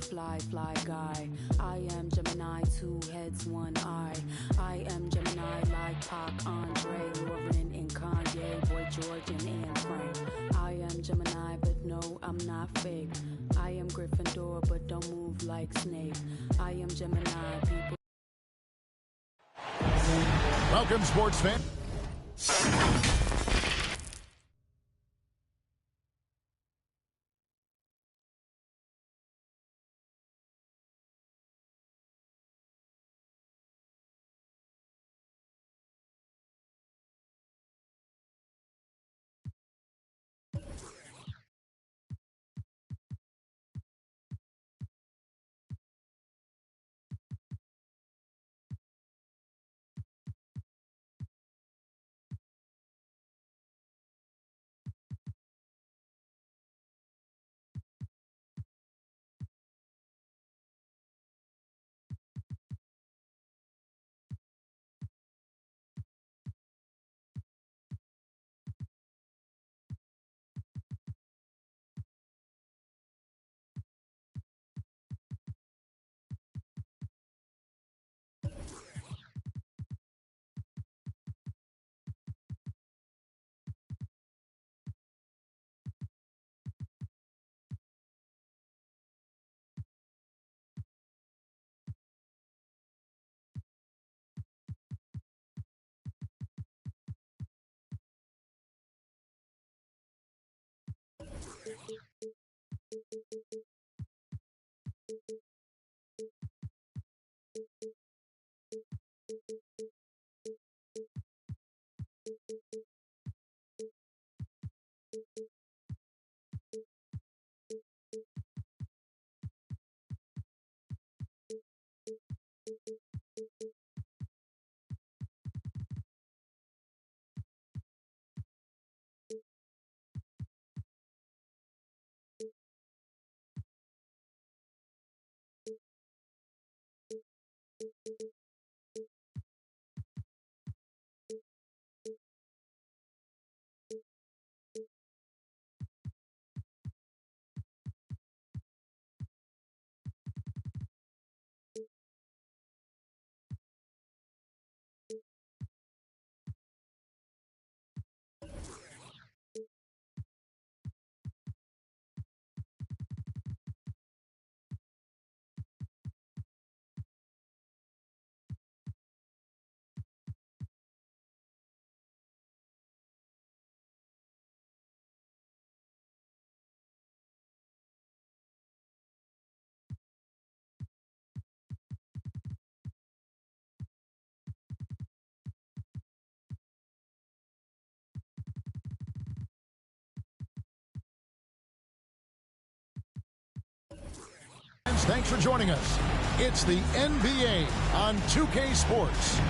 super fly guy. I am Gemini, 2 heads, 1 eye. I am Gemini like Pac, Andre, Lauren, and Kanye, Boy George, and Anne Frank. I am Gemini, but no, I'm not fake. I am Gryffindor, but don't move like Snape. I am Gemini, people. Welcome, sports fans. Thanks for joining us. It's the NBA on 2K Sports.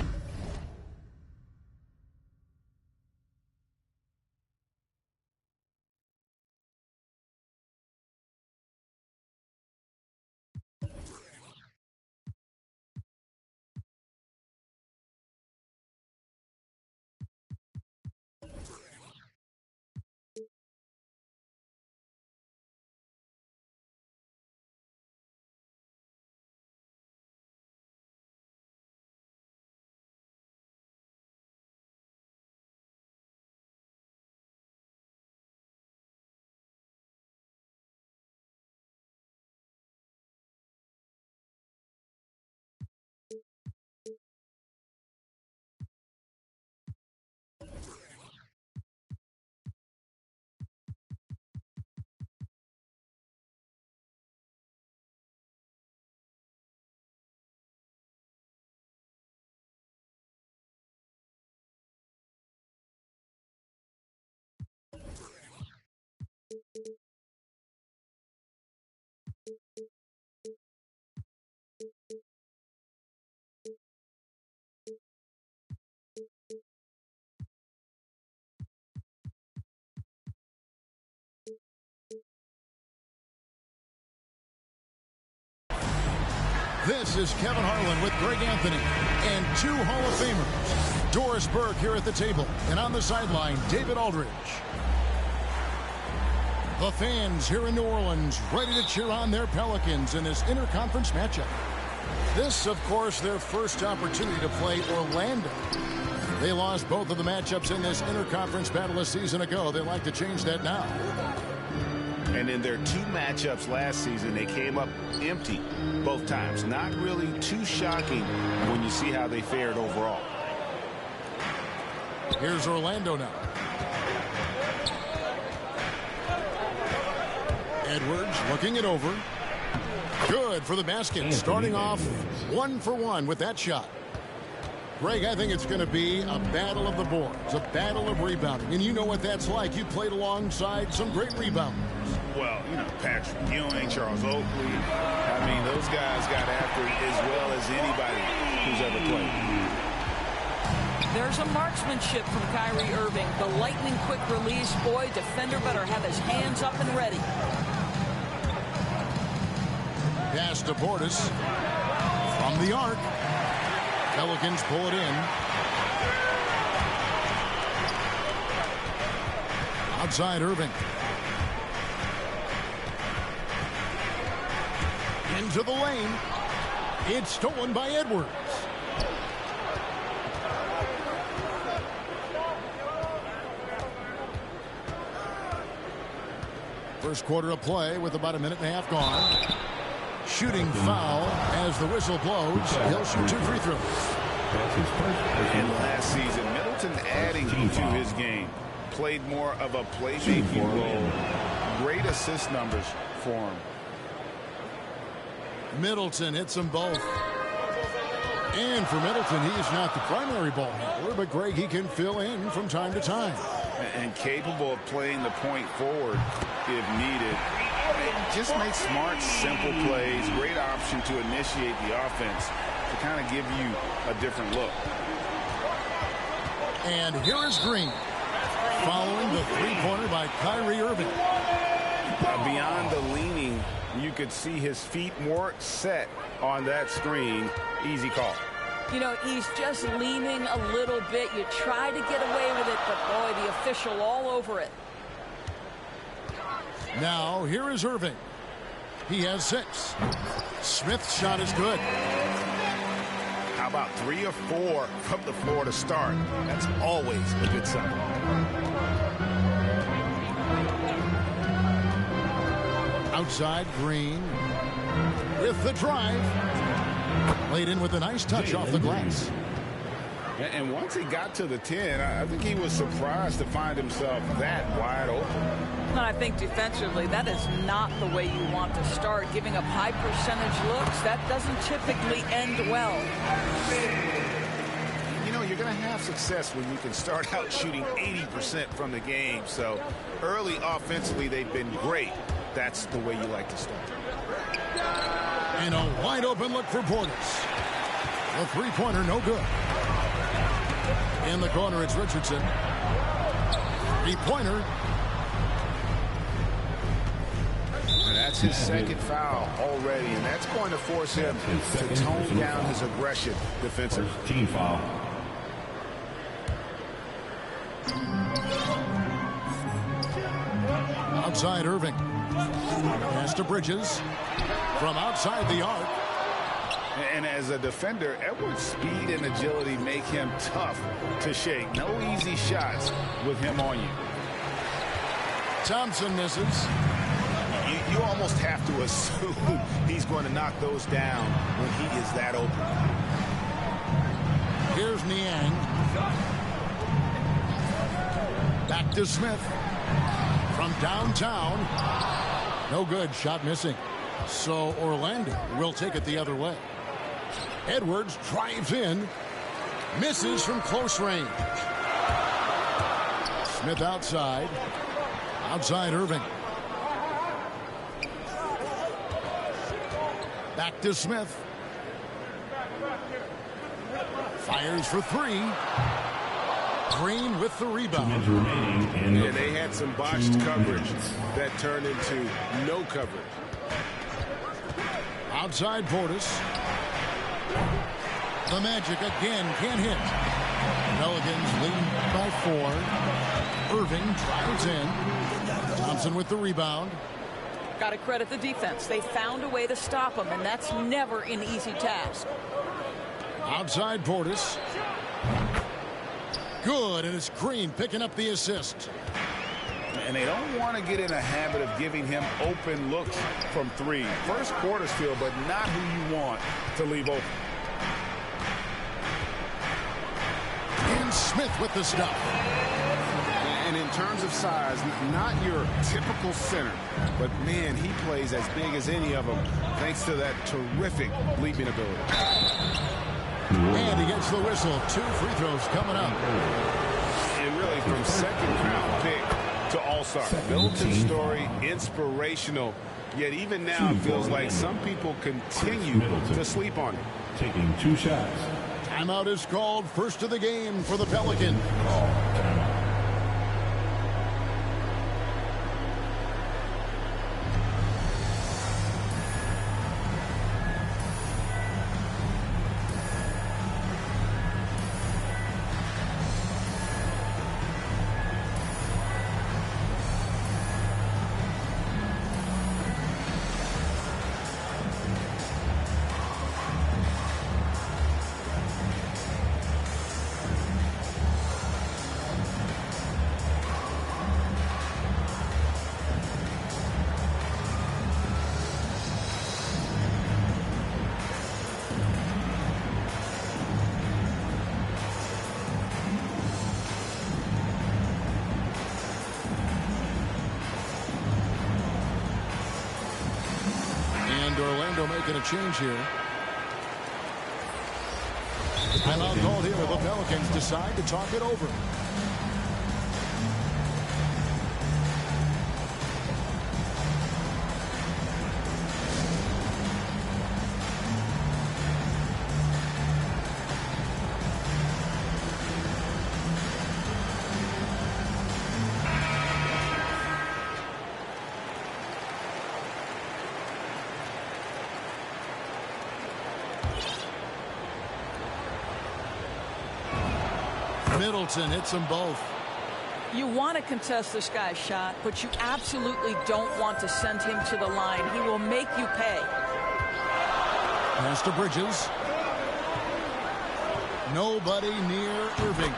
This is Kevin Harlan with Greg Anthony and 2 Hall of Famers. Doris Burke here at the table, and on the sideline, David Aldridge. The fans here in New Orleans ready to cheer on their Pelicans in this interconference matchup. This, of course, their first opportunity to play Orlando. They lost both of the matchups in this interconference battle a season ago. They'd like to change that now. And in their 2 matchups last season, they came up empty both times. Not really too shocking when you see how they fared overall. Here's Orlando now. Edwards looking it over. Good for the basket. Starting off 1 for 1 with that shot. Greg, I think it's going to be a battle of the boards, a battle of rebounding. And you know what that's like. You played alongside some great rebounders. Well, you know, Patrick Ewing, Charles Oakley. I mean, those guys got after it as well as anybody who's ever played. There's a marksmanship from Kyrie Irving. The lightning quick release. Boy, defender better have his hands up and ready. Pass to Portis from the arc. Pelicans pull it in. Outside Irving. Into the lane. It's stolen by Edwards. First quarter of play with about a minute and a half gone. Shooting foul as the whistle blows. He'll shoot 2 free throws. And last season, Middleton adding to his game. Played more of a playmaking role. Great assist numbers for him. Middleton hits them both. And for Middleton, he's not the primary ball handler, but Greg, he can fill in from time to time. And capable of playing the point forward if needed. Just make smart, simple plays. Great option to initiate the offense to kind of give you a different look. And here is Green following the 3-pointer by Kyrie Irving. Beyond the leaning, you could see his feet more set on that screen. Easy call. You know, he's just leaning a little bit. You try to get away with it, but boy, the official all over it. Now, here is Irving. He has 6. Smith's shot is good. How about 3 or 4 from the floor to start? That's always a good sign. Outside, Green with the drive. Laid in with a nice touch off the glass. And once he got to the 10, I think he was surprised to find himself that wide open. And I think defensively, that is not the way you want to start. Giving up high percentage looks, that doesn't typically end well. You know, you're going to have success when you can start out shooting 80% from the game. So early offensively, they've been great. That's the way you like to start. And a wide open look for Portis. The 3-pointer, no good. In the corner, it's Richardson. 3-pointer. And that's his second foul already, and that's going to force him to tone down his aggression defensively. Team foul. Outside Irving. Pass to Bridges. From outside the arc. And as a defender, Edwards' speed and agility make him tough to shake. No easy shots with him on you. Thompson misses. You almost have to assume he's going to knock those down when he is that open. Here's Niang. Back to Smith. From downtown. No good. Shot missing. So Orlando will take it the other way. Edwards drives in. Misses from close range. Smith outside. Outside Irving. Back to Smith. Fires for 3. Green with the rebound. Yeah, they had some botched coverage that turned into no coverage. Outside Portis. The Magic again can't hit. Pelicans lead by 4. Irving drives in. Thompson with the rebound. Got to credit the defense. They found a way to stop him, and that's never an easy task. Outside Portis. Good, and it's Green picking up the assist. And they don't want to get in a habit of giving him open looks from three. First quarter's feel, but not who you want to leave open. And Smith with the stop. And in terms of size, not your typical center, but man, he plays as big as any of them thanks to that terrific leaping ability. And he gets the whistle. 2 free throws coming up. And really from second round pick to all-star. Middleton's story, inspirational, yet even now it feels like some people continue to sleep on him. Taking 2 shots. Timeout is called. First of the game for the Pelicans. Orlando making a change here. Timeout called here. The Pelicans decide to talk it over. Middleton hits them both. You want to contest this guy's shot, but you absolutely don't want to send him to the line. He will make you pay. Pass to Bridges. Nobody near Irving.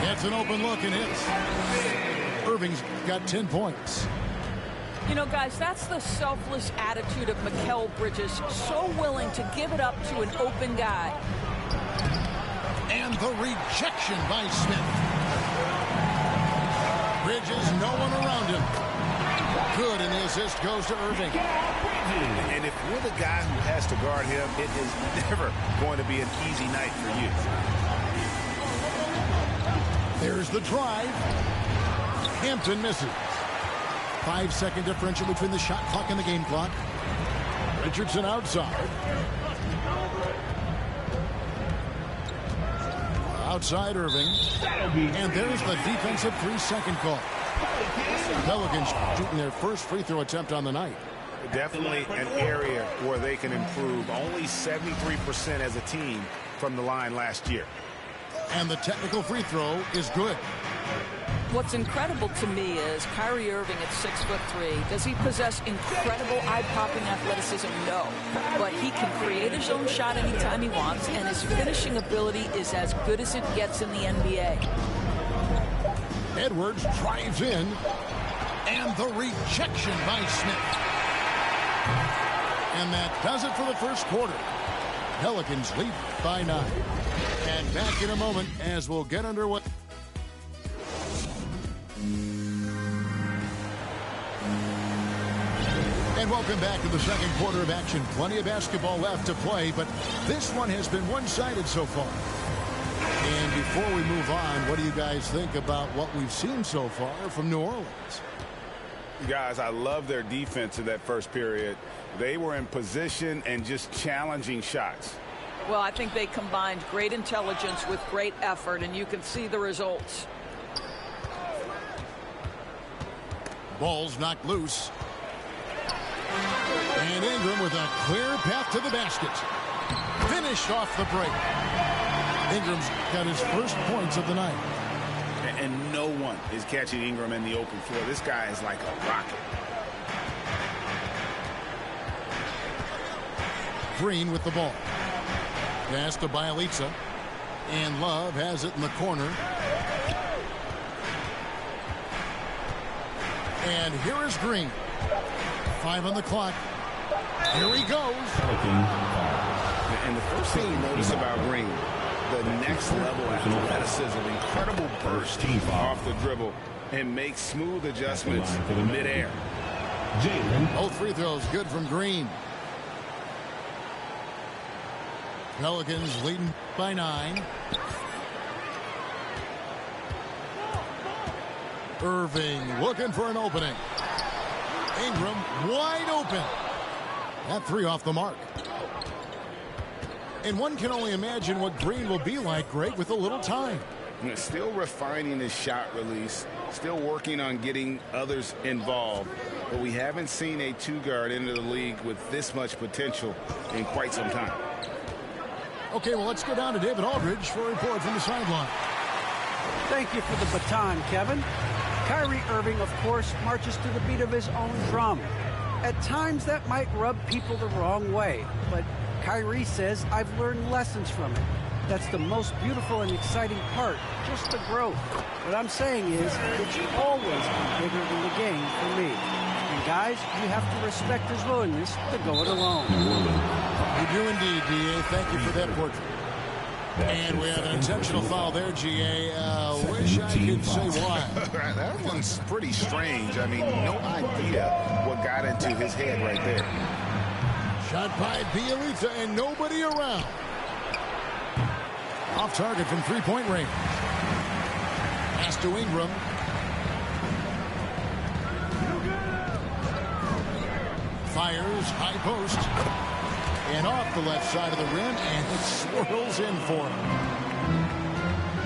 Gets an open look and hits. Irving's got 10 points. You know, guys, that's the selfless attitude of Mikal Bridges. So willing to give it up to an open guy. And the rejection by Smith. Bridges, no one around him. Good, and the assist goes to Irving. And if you're the guy who has to guard him, it is never going to be an easy night for you. There's the drive. Hampton misses. 5-second differential between the shot clock and the game clock. Richardson outside. Outside Irving. And there's the defensive 3-second call. Pelicans shooting their first free throw attempt on the night. Definitely an area where they can improve. Only 73% as a team from the line last year. And the technical free throw is good. What's incredible to me is Kyrie Irving at 6'3". Does he possess incredible eye-popping athleticism? No. But he can create his own shot anytime he wants, and his finishing ability is as good as it gets in the NBA. Edwards drives in, and the rejection by Smith. And that does it for the first quarter. Pelicans lead by 9. And back in a moment as we'll get underway. And welcome back to the second quarter of action. Plenty of basketball left to play, but this one has been one-sided so far. And before we move on, what do you guys think about what we've seen so far from New Orleans? Guys, I love their defense in that first period. They were in position and just challenging shots. Well, I think they combined great intelligence with great effort, and you can see the results. Ball's knocked loose. And Ingram with a clear path to the basket. Finished off the break. Ingram's got his first points of the night. And no one is catching Ingram in the open floor. This guy is like a rocket. Green with the ball. Pass to Bjelica. And Love has it in the corner. And here is Green. 5 on the clock. Here he goes. And the first thing you notice about Green, the next level athleticism, incredible burst off the dribble, and makes smooth adjustments midair. Both free throws good from Green. Pelicans leading by 9. Irving looking for an opening. Ingram wide open. That 3 off the mark. And one can only imagine what Green will be like, Greg, with a little time. Still refining his shot release, still working on getting others involved. But we haven't seen a two-guard into the league with this much potential in quite some time. Okay, well, let's go down to David Aldridge for a report from the sideline. Thank you for the baton, Kevin. Kyrie Irving, of course, marches to the beat of his own drum. At times, that might rub people the wrong way, but Kyrie says, I've learned lessons from it. That's the most beautiful and exciting part, just the growth. What I'm saying is, it's always been bigger than the game for me. And guys, you have to respect his willingness to go it alone. You do indeed, D.A. Thank you for that portrait. And we have an intentional foul there, G.A. Wish I could say why. That one's pretty strange. I mean, no idea what got into his head right there. Shot by Bjelica and nobody around. Off target from three-point range. Pass to Ingram. Fires, high post. And off the left side of the rim, and it swirls in for him.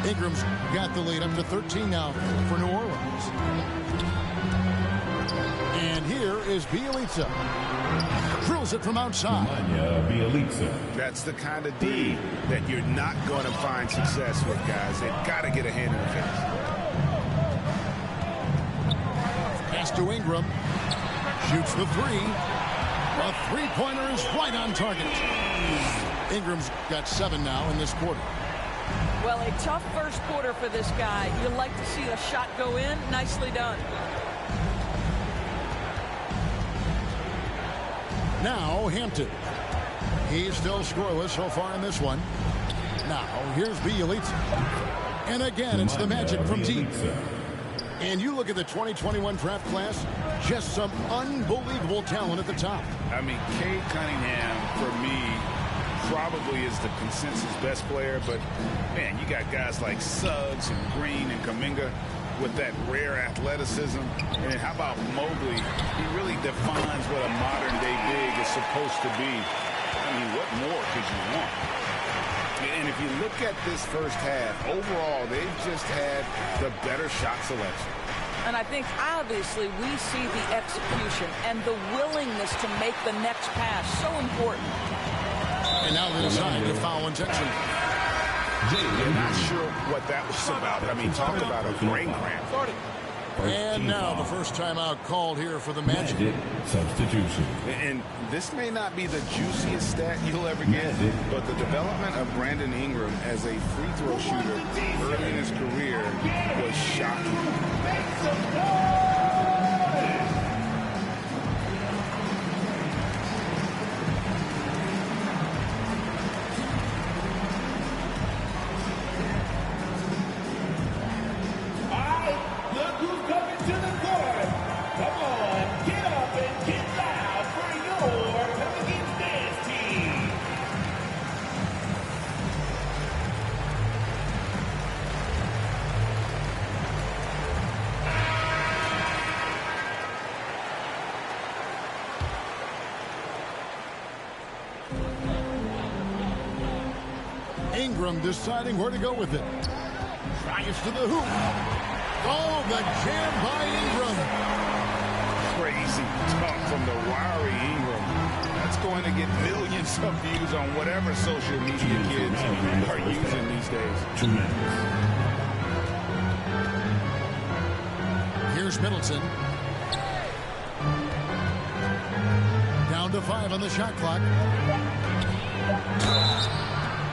Ingram's got the lead up to 13 now for New Orleans. And here is Bjelica. Drills it from outside. That's the kind of D that you're not going to find success with, guys. They've got to get a hand in the face. Pass to Ingram. Shoots the 3. A three-pointer is right on target. Ingram's got 7 now in this quarter. Well, a tough first quarter for this guy. You'd like to see a shot go in. Nicely done. Now Hampton. He's still scoreless so far in this one. Now here's Bjelica. And again, it's the Magic from deep. And you look at the 2021 draft class, just some unbelievable talent at the top. I mean, Cade Cunningham, for me, probably is the consensus best player. But, man, you got guys like Suggs and Green and Kuminga with that rare athleticism. And then how about Mobley? He really defines what a modern-day big is supposed to be. I mean, what more could you want? And if you look at this first half, overall, they've just had the better shot selection. And I think, obviously, we see the execution and the willingness to make the next pass so important. And now they decide to foul intentionally. I'm not sure what that was about. I mean, talk about a brain cramp. And now the first timeout called here for the Magic. Substitution. And this may not be the juiciest stat you'll ever get, but the development of Brandon Ingram as a free throw shooter early in his career was shocking. Ingram deciding where to go with it. Drives to the hoop. Oh, the jam by Ingram. Crazy talk from the wiry Ingram. That's going to get millions of views on whatever social media kids are using these days. 2 minutes. Here's Middleton. Down to 5 on the shot clock.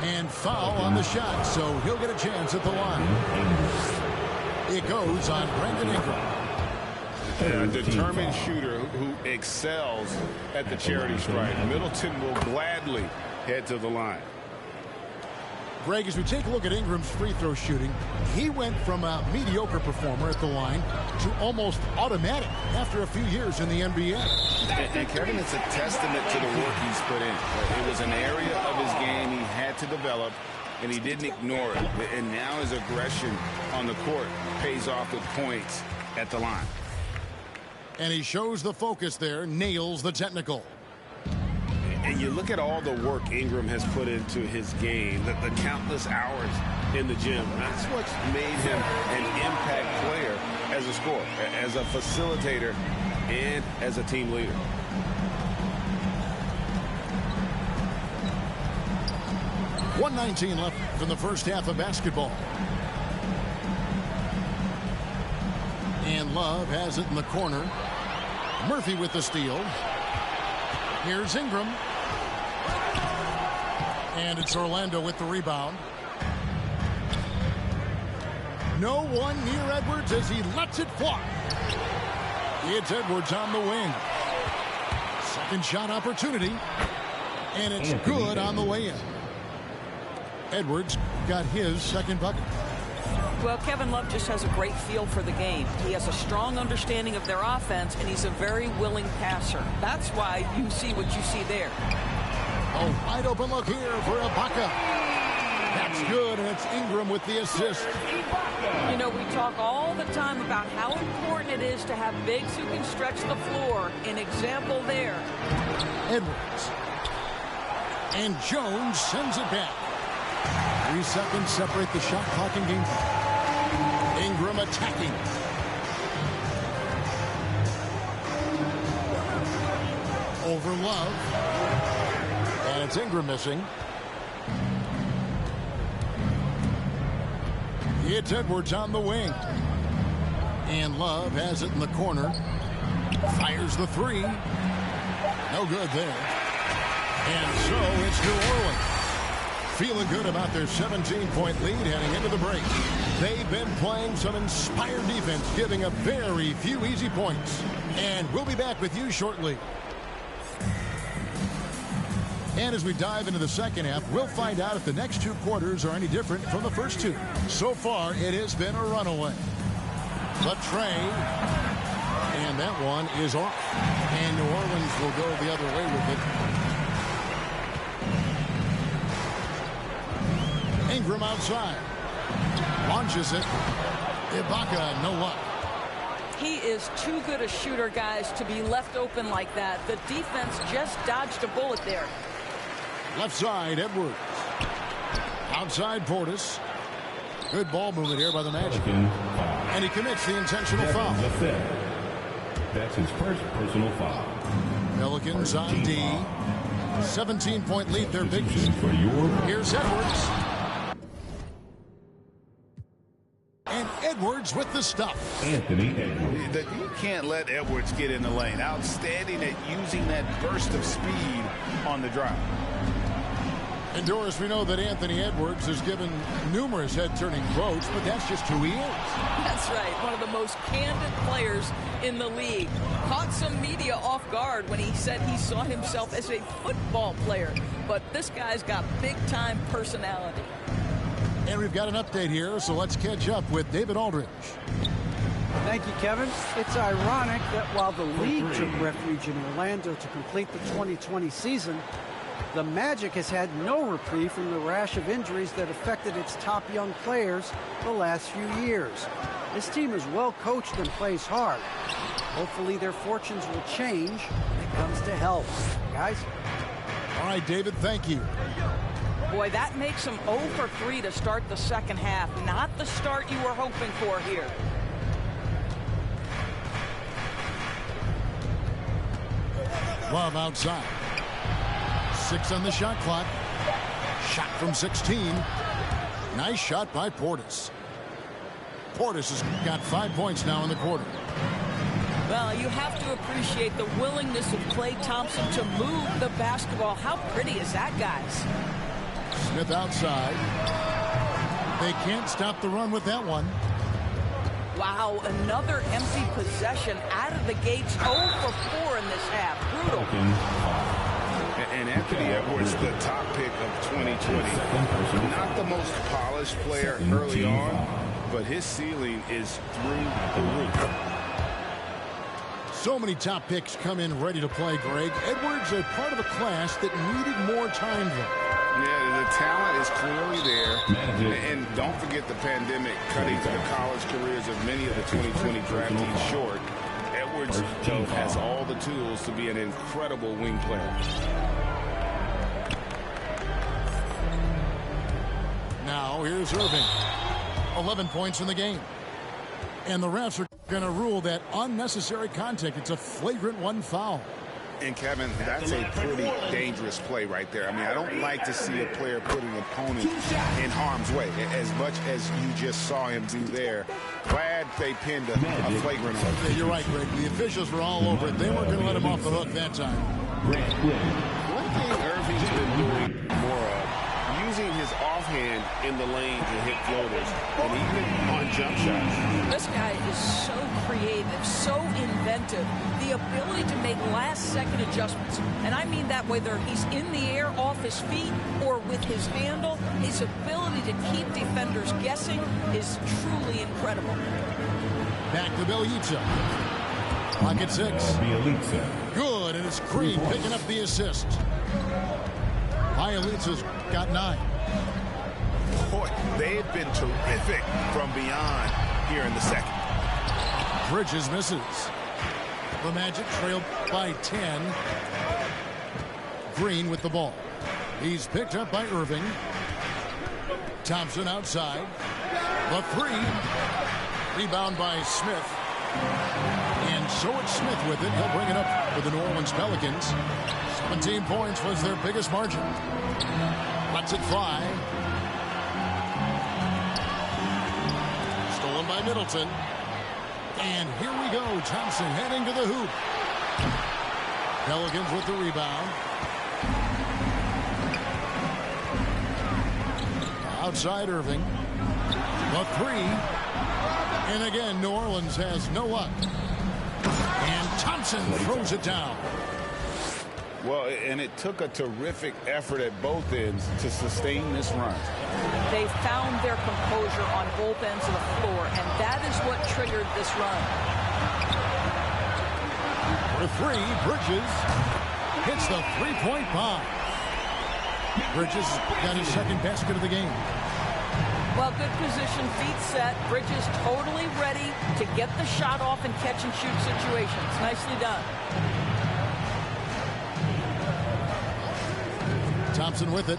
And foul on the shot, so he'll get a chance at the line. It goes on Brandon Ingram. A determined shooter who excels at the charity stripe. Middleton will gladly head to the line. Greg, as we take a look at Ingram's free throw shooting, he went from a mediocre performer at the line to almost automatic after a few years in the NBA. And Kevin, it's a testament to the work he's put in. It was an area of his game he had to develop, and he didn't ignore it. And now his aggression on the court pays off with points at the line. And he shows the focus there, nails the technical. And you look at all the work Ingram has put into his game, the countless hours in the gym. That's what's made him an impact player as a scorer, as a facilitator, and as a team leader. .119 left in the first half of basketball. And Love has it in the corner. Murphy with the steal. Here's Ingram. And it's Orlando with the rebound. No one near Edwards as he lets it fly. It's Edwards on the wing. Second shot opportunity. And it's good on the way in. Edwards got his second bucket. Well, Kevin Love just has a great feel for the game. He has a strong understanding of their offense, and he's a very willing passer. That's why you see what you see there. A wide open look here for Ibaka. That's good, and it's Ingram with the assist. You know, we talk all the time about how important it is to have bigs who can stretch the floor. An example there. Edwards. And Jones sends it back. 3 seconds separate the shot clock and game time. Ingram attacking. Over Love. And it's Ingram missing. It's Edwards on the wing. And Love has it in the corner. Fires the 3. No good there. And so it's New Orleans. Feeling good about their 17-point lead heading into the break. They've been playing some inspired defense, giving up very few easy points. And we'll be back with you shortly. And as we dive into the second half, we'll find out if the next 2 quarters are any different from the first 2. So far, it has been a runaway. The tray. And that one is off. And New Orleans will go the other way with it. Ingram outside. Launches it. Ibaka, no luck. He is too good a shooter, guys, to be left open like that. The defense just dodged a bullet there. Left side, Edwards. Outside, Portis. Good ball movement here by the Magic. And he commits the intentional foul. That's his first personal foul. Pelicans on D. 17-point lead, their biggest. Here's Edwards. And Edwards with the stuff. Anthony Edwards. You can't let Edwards get in the lane. Outstanding at using that burst of speed on the drive. And Doris, we know that Anthony Edwards has given numerous head-turning quotes, but that's just who he is. That's right. One of the most candid players in the league. Caught some media off guard when he said he saw himself as a football player. But this guy's got big-time personality. And we've got an update here, so let's catch up with David Aldridge. Thank you, Kevin. It's ironic that while the league took refuge in Orlando to complete the 2020 season, the Magic has had no reprieve from the rash of injuries that affected its top young players the last few years. This team is well coached and plays hard. Hopefully their fortunes will change when it comes to health. Guys? All right, David, thank you. Boy, that makes him 0 for 3 to start the second half. Not the start you were hoping for here. Love outside. 6 on the shot clock. Shot from 16. Nice shot by Portis. Portis has got 5 points now in the quarter. Well, you have to appreciate the willingness of Klay Thompson to move the basketball. How pretty is that, guys? Smith outside. They can't stop the run with that one. Wow, another empty possession out of the gates. 0 for 4 in this half. Brutal. And Anthony Edwards, the top pick of 2020. Not the most polished player early on, but his ceiling is through the roof. So many top picks come in ready to play, Greg. Edwards are part of a class that needed more time, though. Yeah, the talent is clearly there. And don't forget the pandemic cutting the college careers of many of the 2020 draftees short. Edwards has all the tools to be an incredible wing player. Now, here's Irving. 11 points in the game. And the refs are going to rule that unnecessary contact. It's a flagrant 1 foul. And, Kevin, that's a pretty dangerous play right there. I mean, I don't like to see a player put an opponent in harm's way, as much as you just saw him do there. Glad they pinned a flagrant one. Yeah, you're right, Greg. The officials were all over it. They weren't going to let him off the hook that time. One thing Irving's been doing more of, using his offhand in the lane to hit floaters, and even on jump shots. This guy is so creative, so inventive. The ability to make last-second adjustments. And I mean that whether he's in the air off his feet or with his handle, his ability to keep defenders guessing is truly incredible. Back to Bjelica. Clock at 6. Good, and it's Green picking up the assist. Bjelica's got 9. Boy, they have been terrific from beyond here in the second. Bridges misses. The Magic trailed by 10. Green with the ball. He's picked up by Irving. Thompson outside. The 3. Rebound by Smith. And so it's Smith with it. He'll bring it up for the New Orleans Pelicans. 17 points was their biggest margin. Lets it fly. Stolen by Middleton. And here we go. Thompson heading to the hoop. Pelicans with the rebound. Outside Irving. The 3. And again, New Orleans has no luck. And Thompson throws it down. Well, and it took a terrific effort at both ends to sustain this run. They found their composure on both ends of the floor, and that is what triggered this run. For 3, Bridges hits the 3-point bomb. Bridges got his second basket of the game. Well, good position, feet set. Bridges totally ready to get the shot off in catch-and-shoot situations. Nicely done. Thompson with it.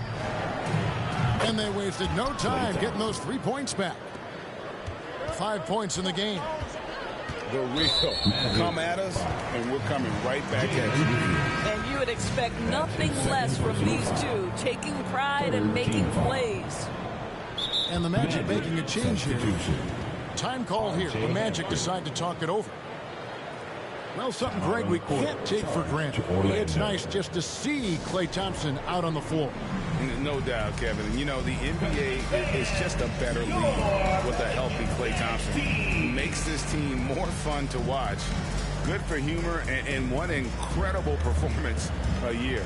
And they wasted no time getting those 3 points back. 5 points in the game. The real come at us, and we're coming right back at you. And you would expect nothing less from these two, taking pride and making plays. And the Magic making a change here. Time call here. The Magic decide to talk it over. Well, something, Greg, we can't take for granted. It's nice just to see Klay Thompson out on the floor. No doubt, Kevin. And, you know, the NBA is just a better league with a healthy Klay Thompson. Makes this team more fun to watch. Good for humor and one incredible performance a year.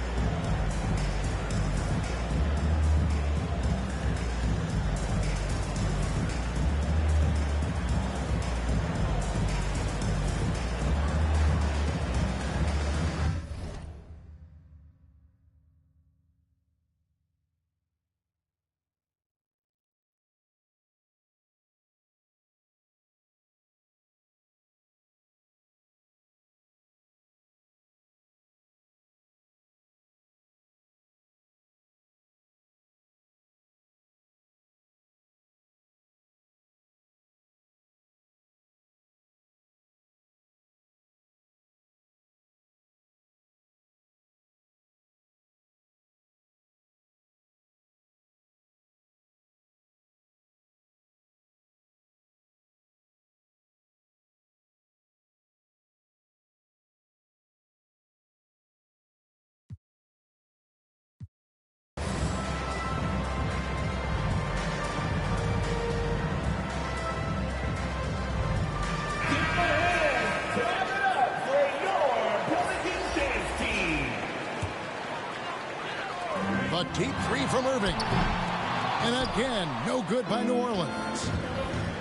A deep three from Irving. And again, no good by New Orleans.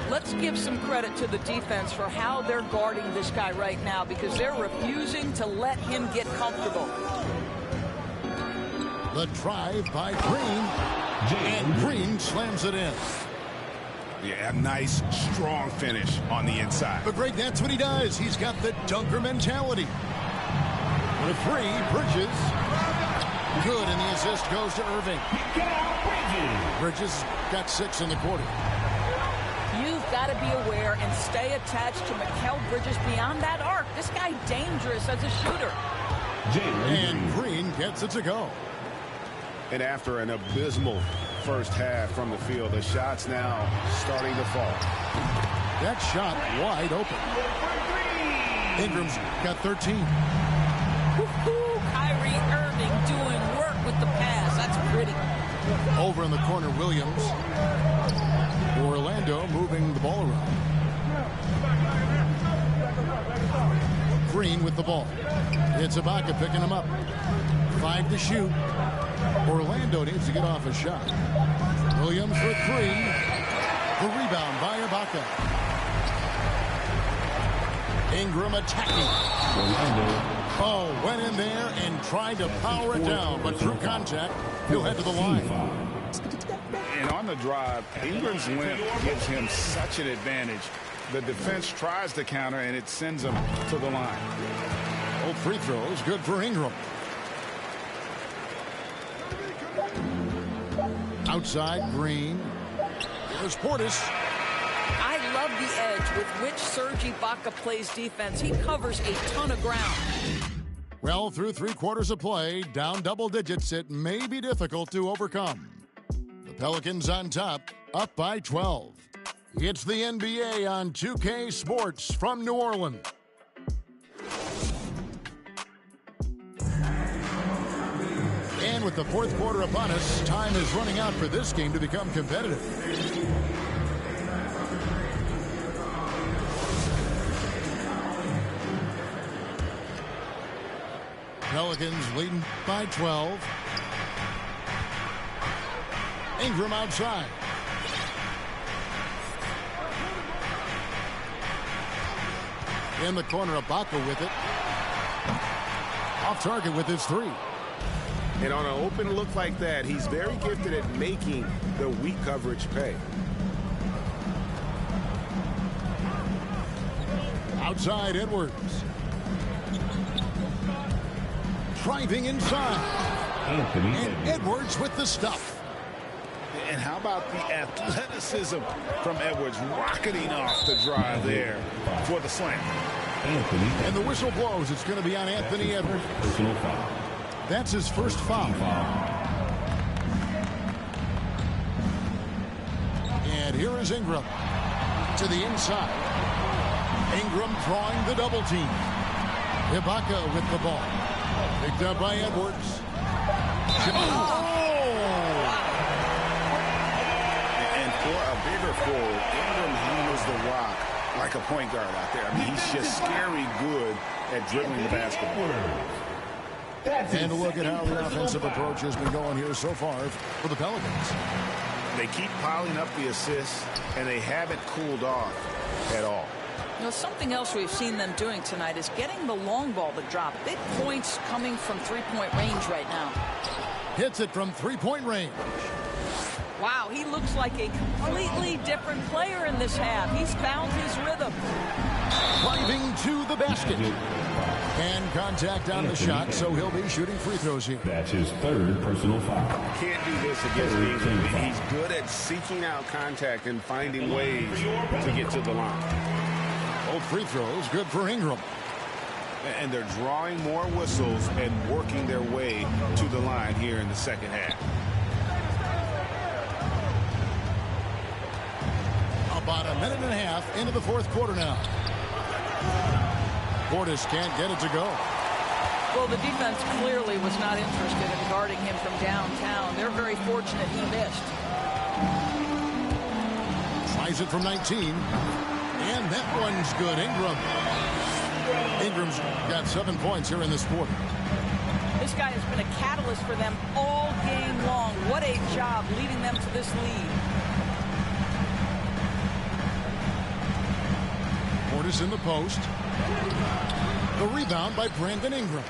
Let's give some credit to the defense for how they're guarding this guy right now, because they're refusing to let him get comfortable. The drive by Green. And Green slams it in. Yeah, a nice, strong finish on the inside. But Greg, that's what he does. He's got the dunker mentality. The three, Bridges. Good, and the assist goes to Irving. Bridges got 6 in the quarter. You've got to be aware and stay attached to Mikal Bridges beyond that arc. This guy dangerous as a shooter. And Green gets it to go. And after an abysmal first half from the field, the shot's now starting to fall. That shot wide open. Ingram's got 13. Kyrie Irving doing work with the pass. That's pretty. Over in the corner, Williams. Orlando moving the ball around. Green with the ball. It's Ibaka picking him up. 5 to shoot. Orlando needs to get off a shot. Williams for 3. The rebound by Ibaka. Ingram attacking. Oh, went in there and tried to power it down, but through contact, he'll head to the line. And on the drive, Ingram's length gives him such an advantage. The defense tries to counter, and it sends him to the line. Both free throws, good for Ingram. Outside, Green. There's Portis. I love the edge with which Serge Ibaka plays defense. He covers a ton of ground. Well, through 3 quarters of play, down double digits, it may be difficult to overcome. The Pelicans on top, up by 12. It's the NBA on 2K Sports from New Orleans. And with the 4th quarter upon us, time is running out for this game to become competitive. Pelicans leading by 12. Ingram outside. In the corner, Ibaka with it. Off target with his 3. And on an open look like that, he's very gifted at making the weak coverage pay. Outside, Edwards. Driving inside. And Edwards with the stuff. And how about the athleticism from Edwards rocketing off the drive there for the slam. And the whistle blows. It's going to be on Anthony Edwards. Personal foul. That's his first foul. And here is Ingram to the inside. Ingram drawing the double team. Ibaka with the ball. Picked up by Edwards. And for a bigger forward, Ingram handles the rock like a point guard out there. I mean, he's just scary good at dribbling the basketball. And look at how the offensive approach has been going here so far for the Pelicans. They keep piling up the assists, and they haven't cooled off at all. You know, something else we've seen them doing tonight is getting the long ball to drop. Big points coming from three-point range right now. Hits it from three-point range. Wow, he looks like a completely different player in this half. He's found his rhythm. Driving to the basket. And contact on the shot, so he'll be shooting free throws here. That's his 3rd personal foul. Can't do this against Ingram. He's good at seeking out contact and finding ways to get to the line. Both free throws, good for Ingram. And they're drawing more whistles and working their way to the line here in the second half. About a minute and a half into the 4th quarter now. Portis can't get it to go. Well, the defense clearly was not interested in guarding him from downtown. They're very fortunate he missed. Tries it from 19. And that one's good. Ingram's got 7 points here in this quarter. This guy has been a catalyst for them all game long. What a job leading them to this lead. Portis in the post. The rebound by Brandon Ingram.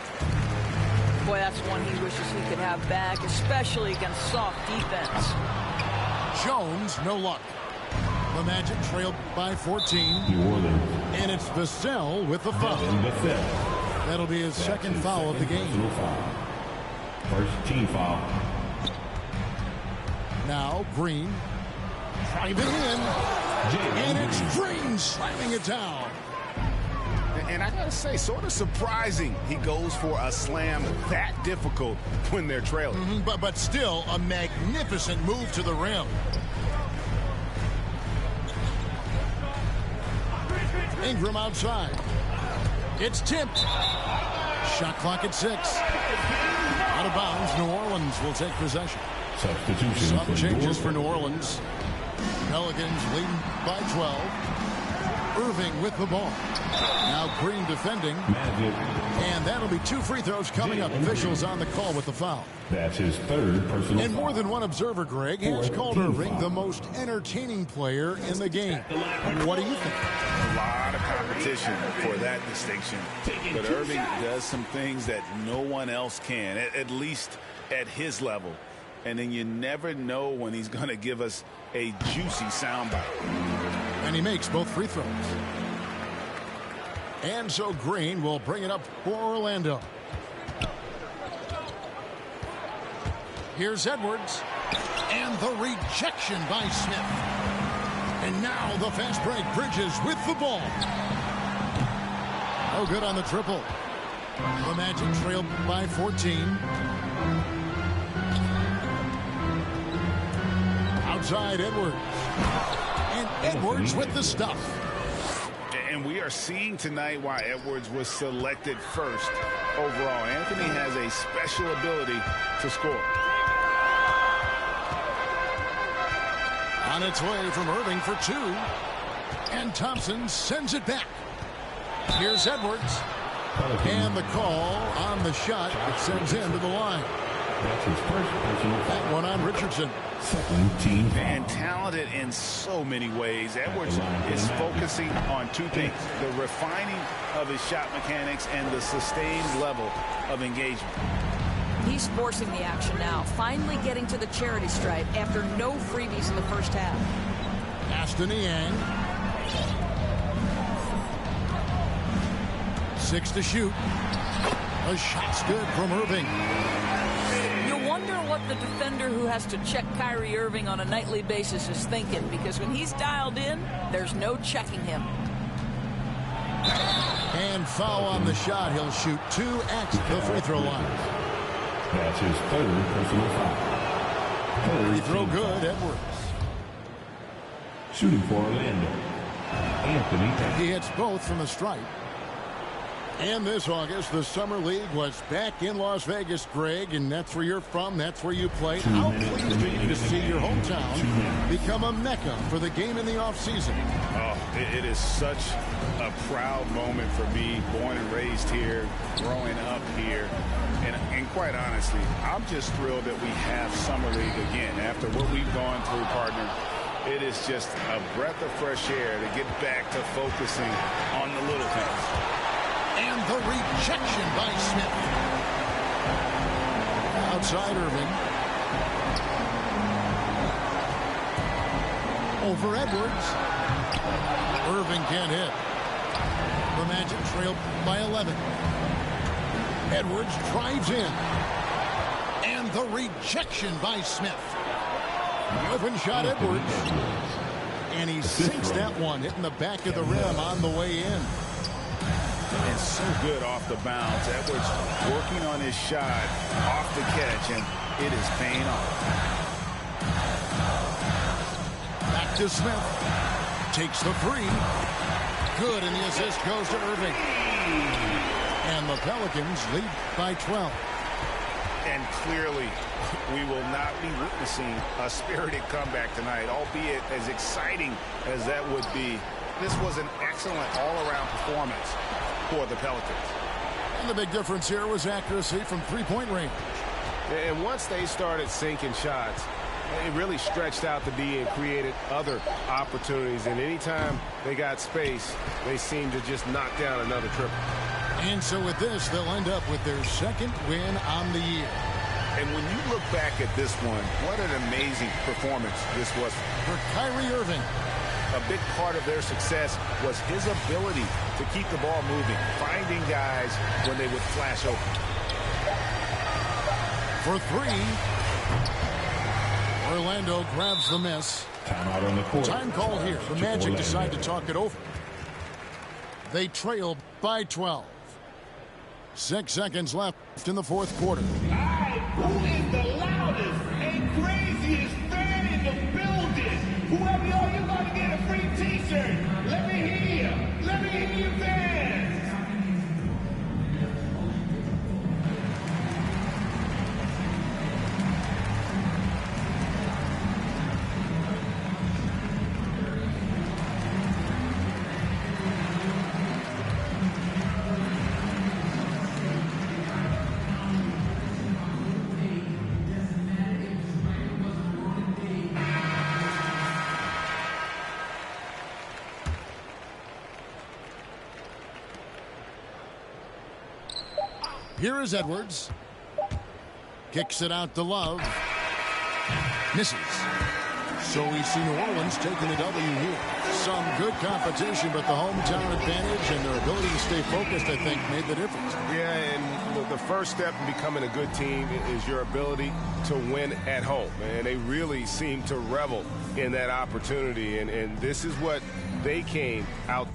Boy, that's one he wishes he could have back, especially against soft defense. Jones, no luck. The Magic trailed by 14. New Orleans. And it's Vassell with the foul. That'll be his second foul of the game. Foul. First team foul. Now Green driving in. And it's Green slamming it down. And I gotta say, sort of surprising he goes for a slam that difficult when they're trailing. But still a magnificent move to the rim. Ingram outside. It's tipped. Shot clock at 6. Out of bounds. New Orleans will take possession. Substitution. Some changes for New Orleans. Pelicans leading by 12. Irving with the ball. Now Green defending. Magic. And that'll be 2 free throws coming up. Officials on the call with the foul. That's his third personal And foul. more than one observer, Greg, has called Irving the most entertaining player in the game. What do you think? A lot of competition for that distinction. But Irving does some things that no one else can, at least at his level. And then you never know when he's going to give us a juicy soundbite. And he makes both free throws. And so Green will bring it up for Orlando. Here's Edwards. And the rejection by Smith. And now the fast break. Bridges with the ball. No good on the triple. The Magic trailed by 14. Outside Edwards. And Edwards with the stuff. And we are seeing tonight why Edwards was selected first overall. Anthony has a special ability to score. On its way from Irving for 2. And Thompson sends it back. Here's Edwards. And the call on the shot that sends him to the line. That's his first personal foul. That one on Richardson. Second team foul. And talented in so many ways. Edwards is focusing on 2 things: the refining of his shot mechanics and the sustained level of engagement. He's forcing the action now, finally getting to the charity stripe after no freebies in the first half. Aston Niang. 6 to shoot. A shot's good from Irving. You wonder what the defender who has to check Kyrie Irving on a nightly basis is thinking, because when he's dialed in, there's no checking him. And foul on the shot. He'll shoot 2 at the free throw line. That's his third personal foul. Free throw good, Edwards. Shooting for Orlando. Anthony. He hits both from the stripe. And this August, the Summer League was back in Las Vegas, Greg, and that's where you're from, that's where you play. How pleased are you to see your hometown become a mecca for the game in the offseason? Oh, it is such a proud moment for me, born and raised here, growing up here. And quite honestly, I'm just thrilled that we have Summer League again. After what we've gone through, partner, it is just a breath of fresh air to get back to focusing on the little things. And the rejection by Smith. Outside Irving. Over Edwards. Irving can't hit. The Magic trailed by 11. Edwards drives in. And the rejection by Smith. Open shot Edwards. And he sinks that one, hitting the back of the rim on the way in. And so good off the bounce. Edwards working on his shot off the catch, and it is paying off. Back to Smith. Takes the 3. Good, and the assist goes to Irving. And the Pelicans lead by 12. And clearly, we will not be witnessing a spirited comeback tonight, albeit as exciting as that would be. This was an excellent all-around performance for the Pelicans. And the big difference here was accuracy from three-point range. And once they started sinking shots, it really stretched out the D and created other opportunities. And anytime they got space, they seemed to just knock down another triple. And so with this, they'll end up with their second win on the year. And when you look back at this one, what an amazing performance this was for Kyrie Irving. A big part of their success was his ability to keep the ball moving, finding guys when they would flash open. For three, Orlando grabs the miss. Timeout on the court. Time called here. The Magic decide to talk it over. They trail by 12. 6 seconds left in the fourth quarter. Who is the loudest and craziest fan in the building? Whoever you are, you're going to get a free t-shirt. Let me hear you. Let me hear you fans. Here is Edwards. Kicks it out to Love. Misses. So we see New Orleans taking the W here. Some good competition, but the hometown advantage and their ability to stay focused, I think, made the difference. Yeah, and the first step in becoming a good team is your ability to win at home. And they really seem to revel in that opportunity. And this is what they came out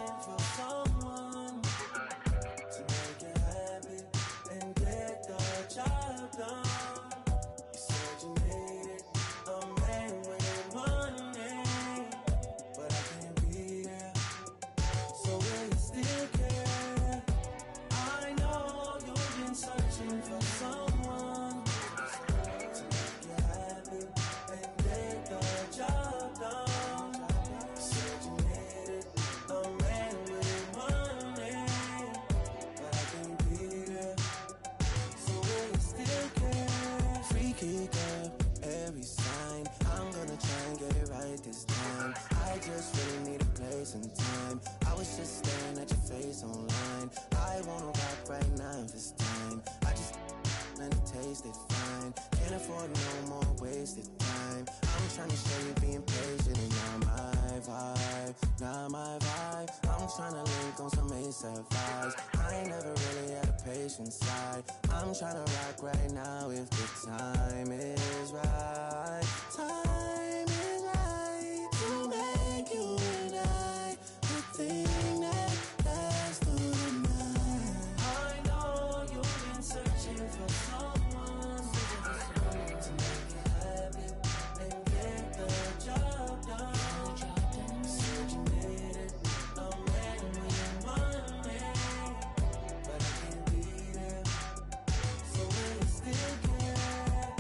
searching for someone to make you happy and get the job done. You said you needed a man with money, but I can't be there. So will you still care? I know you've been searching for someone to make you happy and get the job done. You said you needed a man with money, but I can't be there. So will you still care? Freaky girl, every sign. I'm gonna try and get it right this time. I just really need a place and time. I was just staring at your face online. I wanna rock right now this time. I just and taste it fine. Can't afford no more wasted time. I'm trying to show you being patient and not my vibe. Not my vibe. I'm trying to link on some ASAP vibes. I ain't never really had a patient side. I'm trying to rock right now if the time is right. Time is right to make you and I the thing that lasts through the night. I know you've been searching for someone to make you happy and get the job done. You said you needed a man with money, but I can't be there. So will you still care?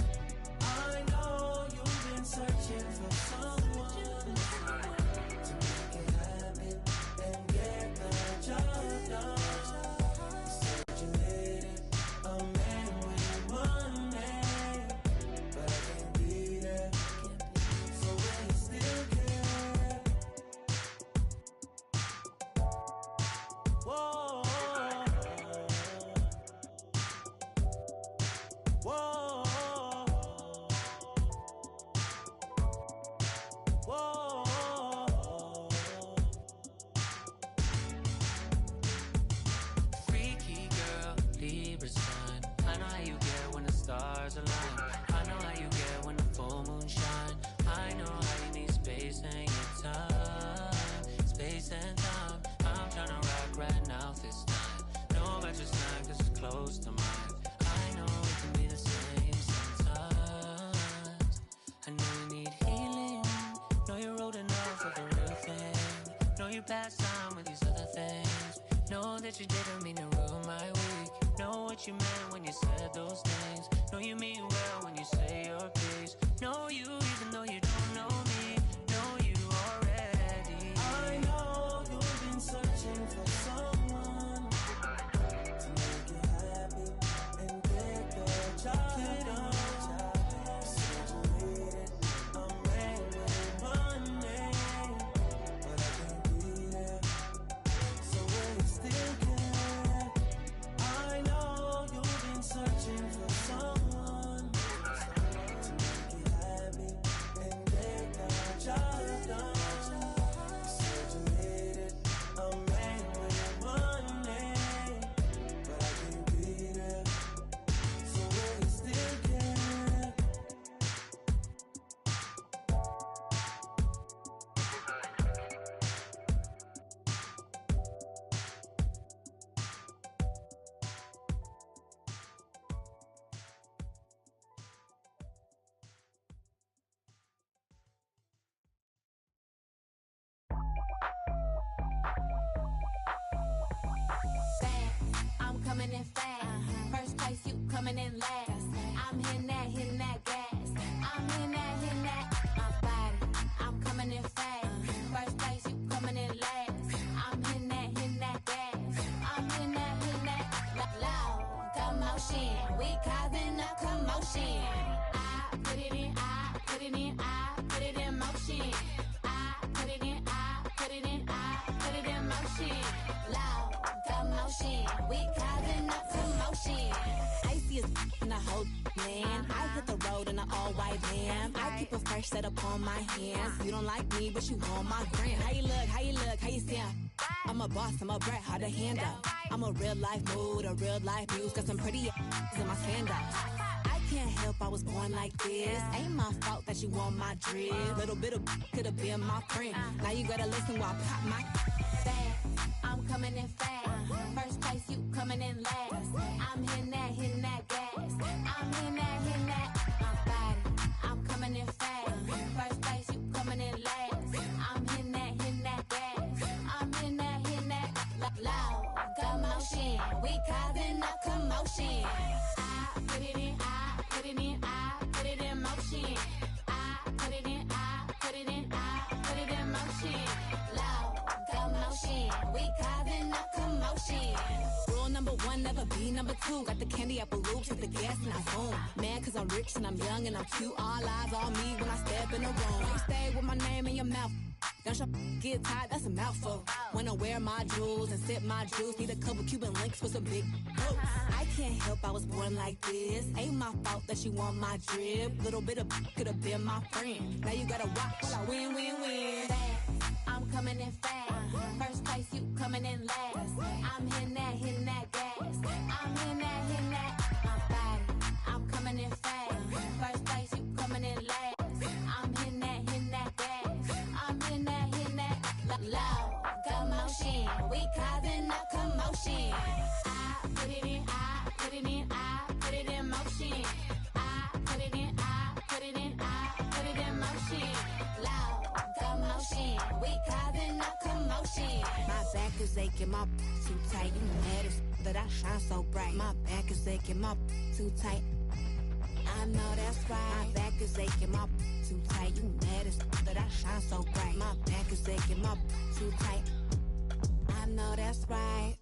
I know you've been searching for someone to make you happy and get the job done. You said you needed a man with money, but I can't be there. So will you still care? Whoa. Whoa. Whoa. Freaky girl, Libra sign. I know how you get when the stars align. I know how you get when the full moon shine. I know how you need space and your time. Space and time. I'm tryna rock right now this time. Know about your sign cause it's close to mine. I know it can be the same sometimes. I know you need healing. Know you're old enough for the real thing. Know you past time with these other things. Know that you didn't mean to ruin my week. Know what you meant when you said those things. Know you mean well when you say your piece. Know you even though you don't know me. Know you already. I know you've been searching for someone to make you happy and get the job done. You said you needed a man with money, but I can't be there. So will you still care? I know you've been searching for someone to make you happy and get the job done. You said you needed a man with money, but I can't be there. So will you still care? I'm coming in fast. First place, you coming in last. I'm hitting that gas. I'm hitting that, my body. I'm coming in fast. First place, you coming in last. I'm hitting that gas. I'm hitting that, loud commotion. We causing a commotion. I put it in, I put it in, I put it in motion. I put it in, I put it in, I put it in motion. Loud commotion. We causing a commotion. Icy as in the whole land. I hit the road in an all-white van. I keep a fresh set up on my hands. You don't like me, but you on my gram. How you look, how you look, how you sound? I'm a boss, I'm a brat, hard to handle. I'm a real life mood, a real life muse. Got some pretty in my sandals. I can't help I was born like this. Ain't my fault that you want my drip. Little bit of could've been my friend. Now you gotta listen while I pop my Fast, I'm coming in fast. First place, you coming in last. I'm hitting that gas. I'm hitting that. My body, I'm coming in fast. First place, you coming in last. I'm hitting that gas. I'm hitting that loud commotion. We causing a commotion. I put it in, I put it in, I put it in motion. I put it in, I put it in, I put it in motion. Loud commotion. We causing a commotion. Rule number one, never be number two. Got the candy apple loops, hit the gas and I zoom. Mad cause I'm rich and I'm young and I'm cute. All eyes on me when I step in the room. Stay with my name in your mouth. Don't your get tired, that's a mouthful. When I wear my jewels and sip my juice, need a couple Cuban links with some big boots. I can't help I was born like this. Ain't my fault that she want my drip. Little bit of could have been my friend. Now you gotta watch while I win. Fast, I'm coming in fast. First place, you coming in last. I'm hitting that gas. I'm hitting that. My body, I'm coming in fast. First place, you coming in last. I'm hitting that gas. I'm hitting that loud commotion. We causing a commotion. I put it in, I put it in, I put it in motion. I put it in, I put it in, I put it in motion. Loud commotion. We causing a commotion. My back is aching, my too tight. You mad as that I shine so bright. My back is aching, my too tight. I know that's right. My back is aching, my too tight. You mad as that I shine so bright. My back is aching, my too tight. I know that's right.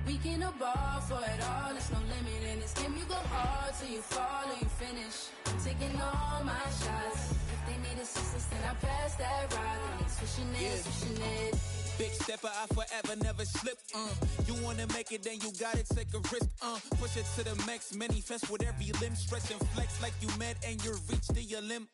We can ball for it all, there's no limit in this game. You go hard till you fall or you finish. I'm taking all my shots. If they need assistance, then I pass that rock. And switching it. Big stepper, I forever never slip. You wanna make it, then you gotta take a risk. Push it to the max, manifest with every limb. Stretch and flex like you mad and you reach to your limb.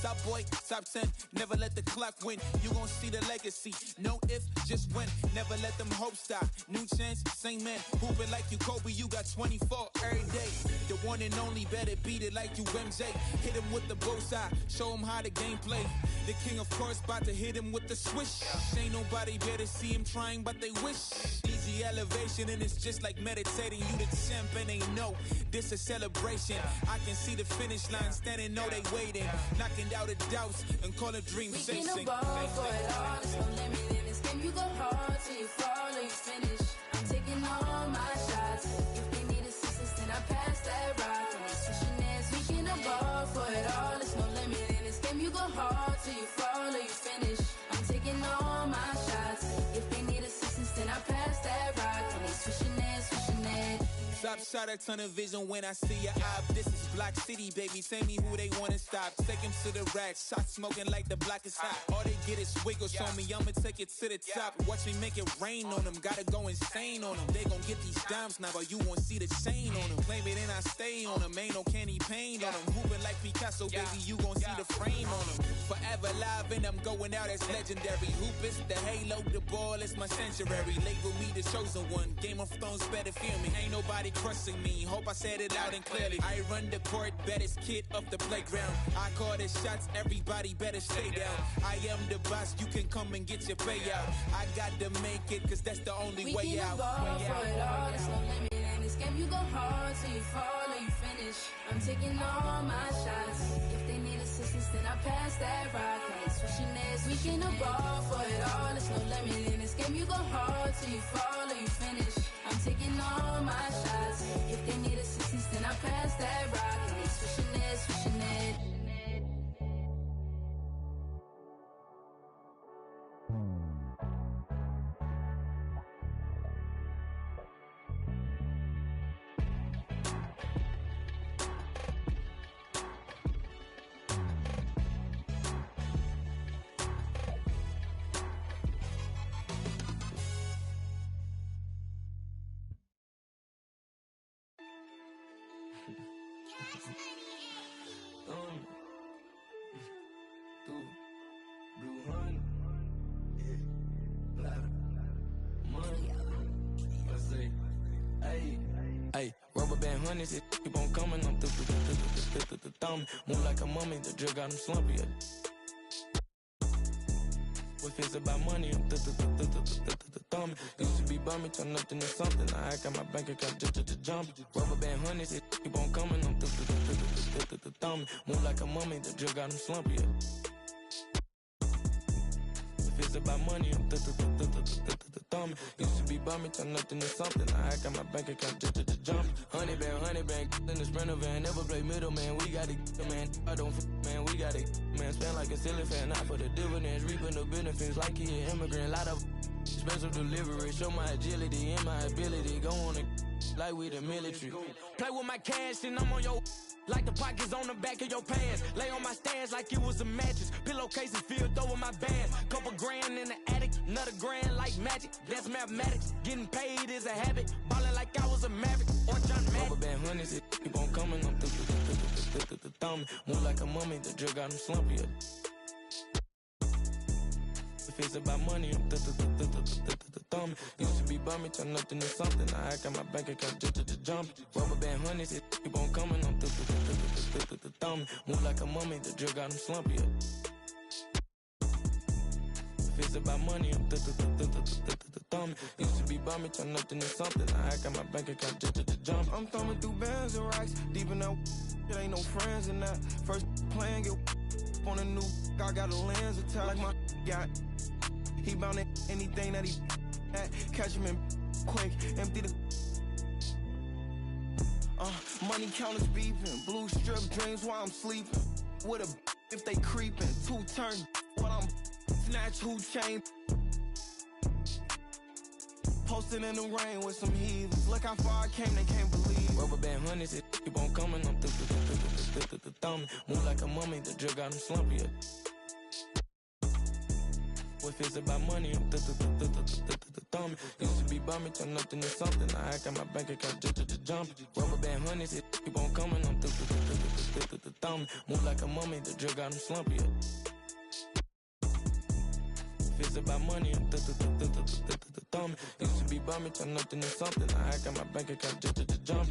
Top boy, top 10, never let the clock win. You gon' see the legacy, no if, just win. Never let them hopes die. New chance, same man. Hooping like you Kobe, you got 24 every day. The one and only, better beat it like you MJ. Hit him with the bullseye, show him how the game play. The king, of course, about to hit him with the swish. Ain't nobody better see him trying, but they wish. Easy elevation, and it's just like meditating. You the champ, and they know this a celebration. I can see the finish line, standing, know they waiting. Knocking out the doubts and call a dream sing. We can ball for it all, there's no limit in this game. You go hard till you fall or you finish. I'm taking all my shots. If they need assistance, then I pass that rock. And they switching ends. We can ball for it all, there's no limit in this game. You go hard till you fall or you finish. I'm taking all my shots. If they need assistance, then I pass that rock. And they switching it. Top shot, a ton of vision when I see your eye. This is Block City, baby. Tell me who they wanna stop. Take him to the rack. Shot smoking like the block is hot. All they get is wiggles on me. I'ma take it to the top. Watch me make it rain on them. Gotta go insane on them. They gon' get these dimes now, but you won't see the chain on them. Claim it and I stay on them. Ain't no candy paint on them. Hooping like Picasso, baby. You gon' see the frame on them. Forever live and I'm going out as legendary. Hoop is the halo, the ball is my sanctuary. Label me the chosen one. Game of Thrones better feel me. Ain't nobody crushing me. Hope I said it loud and clearly. I run the court, baddest kid off the playground. I call the shots, everybody better stay down. I am the boss, you can come and get your payout. I got to make it, cause that's the only way out. We can ball for it all, there's no limit in this game. You go hard till you fall or you finish. I'm taking all my shots. If they need assistance, then I pass that rock. Ain't switching this. We can ball for it all, there's no limit in this game. You go hard till you fall or you finish. I'm taking all my shots. If they need assistance, then I pass that rock. And they switching it, switching it. Hey, rubber band honeys, it keep on coming. I'm the thumb. Move like a mummy, the drill got him slumpy. If it's about money, I'm the thumb. Used to be bummy, turn nothing to something. I got my bank account just jump. Rubber band honeys, it keep on coming. I'm the thumb. Move like a mummy, the drill got him slumpy. If it's about money, I'm the thumb. Used to be bummy, turn nothing to something. I got my bank account just jump. Honey band, in the Sprinter van. Never play middle, man. We got it, man. I don't, man. We got it, man. Spend like a silly fan. Not for the dividends, reaping the benefits like he an immigrant. Lot of special delivery. Show my agility and my ability. Go on and like we the military. Play with my cash and I'm on your. Like the pockets on the back of your pants. Lay on my stands like it was a mattress. Pillowcases filled over my bands. Couple grand in the attic, another grand like magic. That's mathematics. Getting paid is a habit. Ballin' like I was a Maverick or John Madden. Rubber band honeys, it keep on coming. I'm the thumb. Move like a mummy, the drill got him slumpy. If it's about money, I'm the thumb. Used to be bummy, turn nothing to something. I got my bank account just jump. Rubber band honeys, it keep on coming. I'm the thumb. Move like a mummy, the drill got him slumpy. If it's about money, I'm the thumb. Used to be bummy, turn nothing to something. I got my bank account just jump. I'm thumbing through bands and racks. Deep in that, it ain't no friends in that. First playing, get on a new, I got a lens attack like my got. He bound at anything that he at. Catch him in quick, empty the. Money counters beeping, blue strip dreams while I'm sleeping. With a if they creeping, 2 turn while I'm snatch who chain. Posted in the rain with some heathens. Look how far I came, they can't believe. Rubber band honeys, it keep on coming. I'm the thumb. Move like a mummy, the drill got him slumpy. If it's about money, I'm the thumb. Used to be bummy, turn nothing to something. I got my bank account just jump. Rubber band honeys, it keep on coming. I'm the thumb. Move like a mummy, the drill got him slumpy. If it's about money, I'm the thumb. Used to be bummy, turn nothing to something. I got my bank account just jump.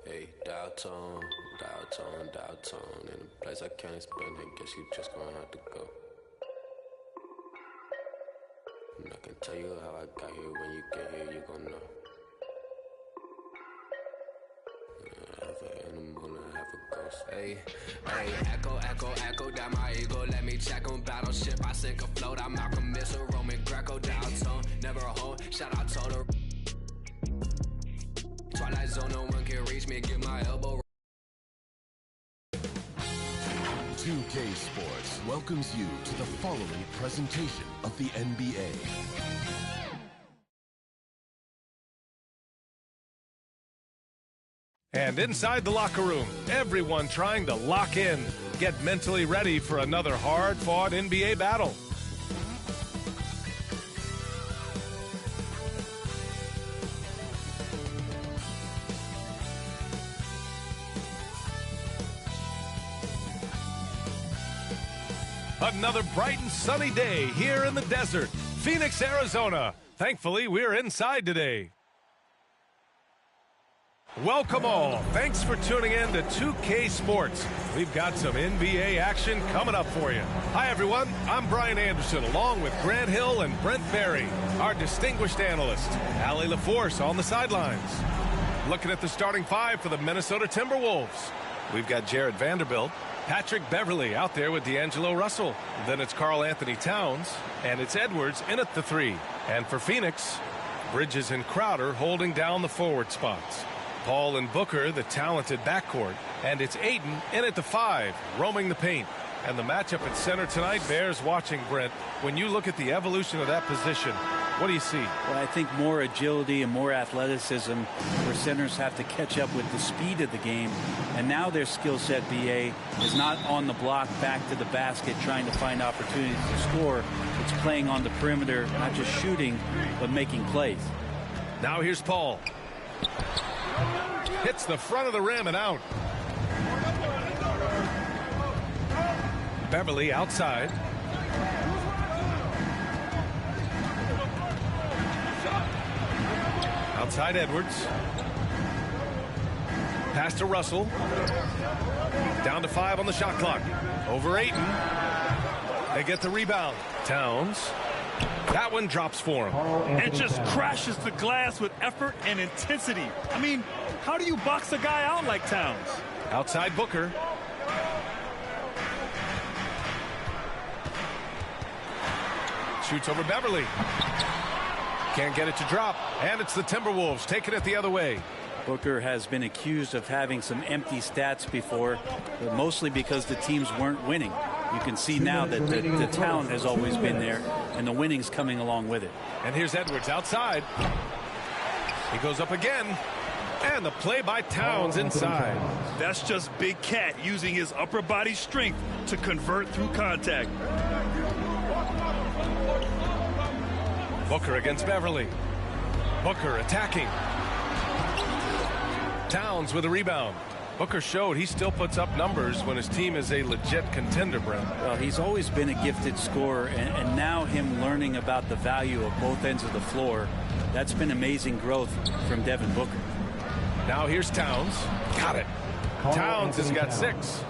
Hey, dial tone. In a place I can't explain, I guess you just gonna have to go. And I can tell you how I got here. When you get here, you gon' know. Half an animal and half a ghost. Hey, echo down my ego. Let me check on battleship. I sink afloat. I'm Malcolm Missile, Roman Greco, dial tone. Never a home. Shout out to the Twilight Zone. No one can reach me. Get my elbow. 2K Sports welcomes you to the following presentation of the NBA. And inside the locker room, everyone trying to lock in. Get mentally ready for another hard-fought NBA battle. Another bright and sunny day here in the desert, Phoenix, Arizona. Thankfully, we're inside today. Welcome all. Thanks for tuning in to 2K Sports. We've got some NBA action coming up for you. Hi, everyone. I'm Brian Anderson, along with Grant Hill and Brent Barry, our distinguished analyst. Allie LaForce on the sidelines. Looking at the starting 5 for the Minnesota Timberwolves. We've got Jared Vanderbilt, Patrick Beverly out there with D'Angelo Russell. Then it's Karl Anthony Towns, and it's Edwards in at the 3. And for Phoenix, Bridges and Crowder holding down the forward spots. Paul and Booker, the talented backcourt. And it's Ayton in at the 5, roaming the paint. And the matchup at center tonight bears watching, Brent. When you look at the evolution of that position, What do you see? Well, I think more agility and more athleticism where centers have to catch up with the speed of the game. And now their skill set, BA, is not on the block back to the basket trying to find opportunities to score. It's playing on the perimeter, not just shooting, but making plays. Now here's Paul. Hits the front of the rim and out. Beverly outside. Outside Edwards. Pass to Russell. Down to 5 on the shot clock. Over Ayton. They get the rebound. Towns. That one drops for him. And just crashes the glass with effort and intensity. I mean, how do you box a guy out like Towns? Outside Booker. Shoots over Beverly. Can't get it to drop. And it's the Timberwolves taking it the other way. Booker has been accused of having some empty stats before, but mostly because the teams weren't winning. You can see now that the talent has always been there, and the winning's coming along with it. And here's Edwards outside. He goes up again. And the play by Towns inside. That's just Big Cat using his upper body strength to convert through contact. Booker against Beverly. Booker attacking. Towns with a rebound. Booker showed he still puts up numbers when his team is a legit contender, Brent. Well, he's always been a gifted scorer, and now him learning about the value of both ends of the floor, that's been amazing growth from Devin Booker. Now here's Towns. Got it. Towns has got 6.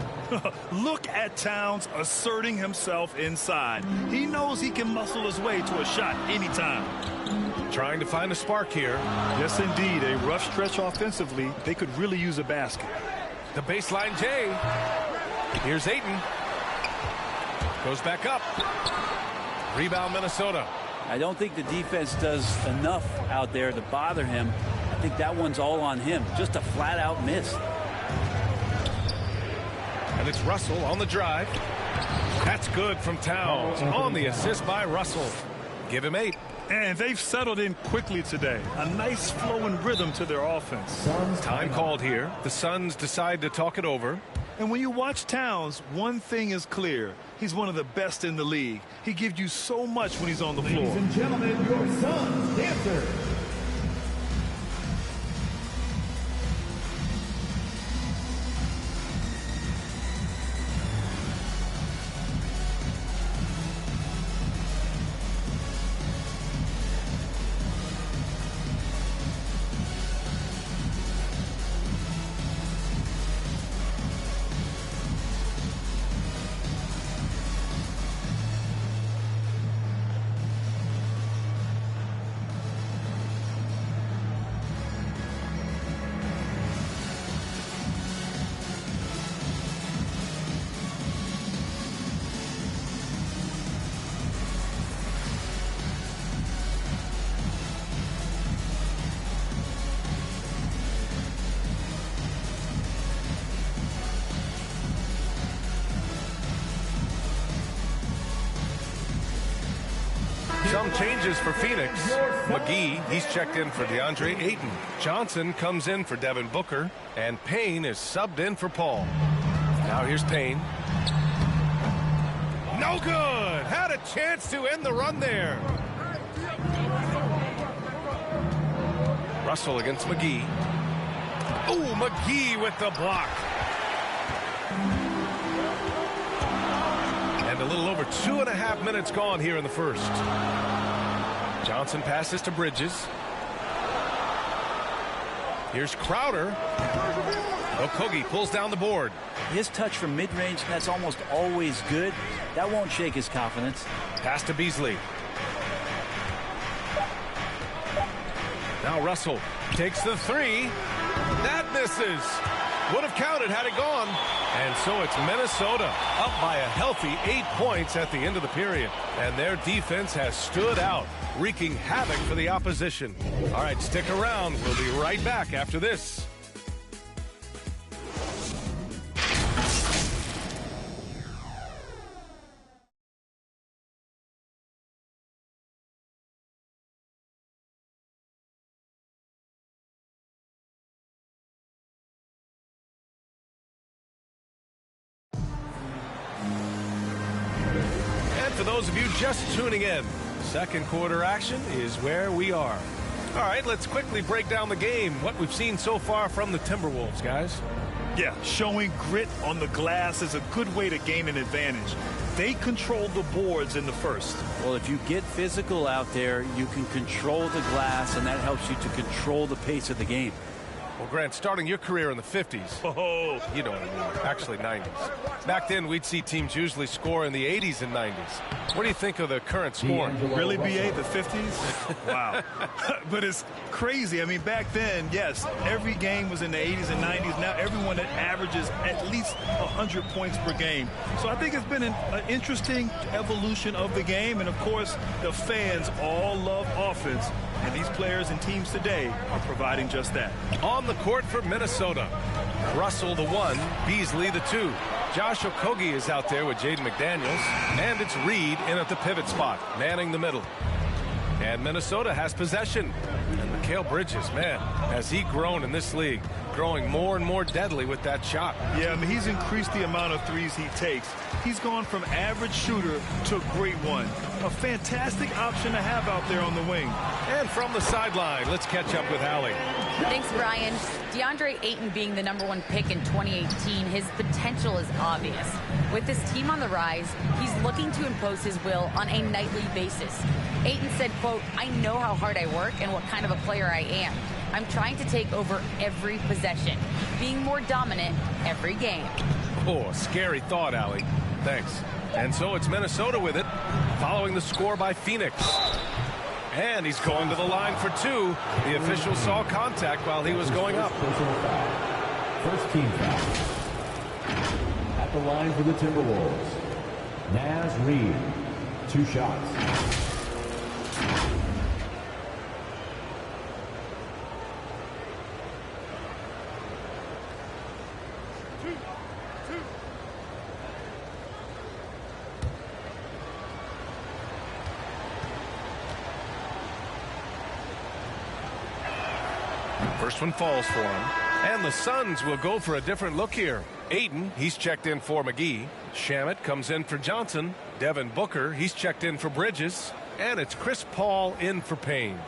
Look at Towns asserting himself inside. He knows he can muscle his way to a shot anytime. Trying to find a spark here. Yes, indeed. A rough stretch offensively. They could really use a basket. The baseline J. Here's Ayton. Goes back up. Rebound Minnesota. I don't think the defense does enough out there to bother him. I think that one's all on him. Just a flat-out miss. And it's Russell on the drive. That's good from Towns. On the assist by Russell. Give him 8. And they've settled in quickly today. A nice flowing rhythm to their offense. Time called here. The Suns decide to talk it over. And when you watch Towns, one thing is clear. He's one of the best in the league. He gives you so much when he's on the floor. Ladies and gentlemen, your Suns dancer. Some changes for Phoenix. McGee, he's checked in for DeAndre Ayton. Johnson comes in for Devin Booker. And Payne is subbed in for Paul. Now here's Payne. No good! Had a chance to end the run there. Russell against McGee. Oh, McGee with the block. And a little over 2.5 minutes gone here in the first. Johnson passes to Bridges. Here's Crowder. Okogie pulls down the board. His touch from mid-range, that's almost always good. That won't shake his confidence. Pass to Beasley. Now Russell takes the 3. That misses. Would have counted had it gone. And so it's Minnesota up by a healthy 8 points at the end of the period. And their defense has stood out, wreaking havoc for the opposition. All right, stick around. We'll be right back after this. for those of you just tuning in, second quarter action is where we are. All right, let's quickly break down the game, what we've seen so far from the Timberwolves, guys. Yeah, showing grit on the glass is a good way to gain an advantage. They control the boards in the first. Well, if you get physical out there, you can control the glass, and that helps you to control the pace of the game. Well, Grant, starting your career in the 50s. Oh, you know what I mean. Actually, 90s. Back then, we'd see teams usually score in the 80s and 90s. What do you think of the current score? Really, BA, the 50s? Wow. But it's crazy. I mean, back then, yes, every game was in the 80s and 90s. Now everyone that averages at least 100 points per game. So I think it's been an interesting evolution of the game. And, of course, the fans all love offense. And these players and teams today are providing just that. On the court for Minnesota, Russell the 1, Beasley the 2. Josh Okogie is out there with Jaden McDaniels, and it's Reed in at the pivot spot, manning the middle. And Minnesota has possession. And Mikal Bridges, man, has he grown in this league, growing more and more deadly with that shot. Yeah, I mean, he's increased the amount of threes he takes. He's gone from average shooter to great one. A fantastic option to have out there on the wing. And from the sideline, let's catch up with Allie. Thanks, Brian. DeAndre Ayton being the #1 pick in 2018, his potential is obvious. With his team on the rise, he's looking to impose his will on a nightly basis. Ayton said, quote, "I know how hard I work and what kind of a player I am. I'm trying to take over every possession, being more dominant every game." Oh, scary thought, Allie. Thanks. And so it's Minnesota with it, following the score by Phoenix. And he's going to the line for 2. The official saw contact while he was going up. First team foul. At the line for the Timberwolves, Naz Reid. 2 shots. First one falls for him. And the Suns will go for a different look here. Ayton, he's checked in for McGee. Shamet comes in for Johnson. Devin Booker, he's checked in for Bridges. And it's Chris Paul in for Payne.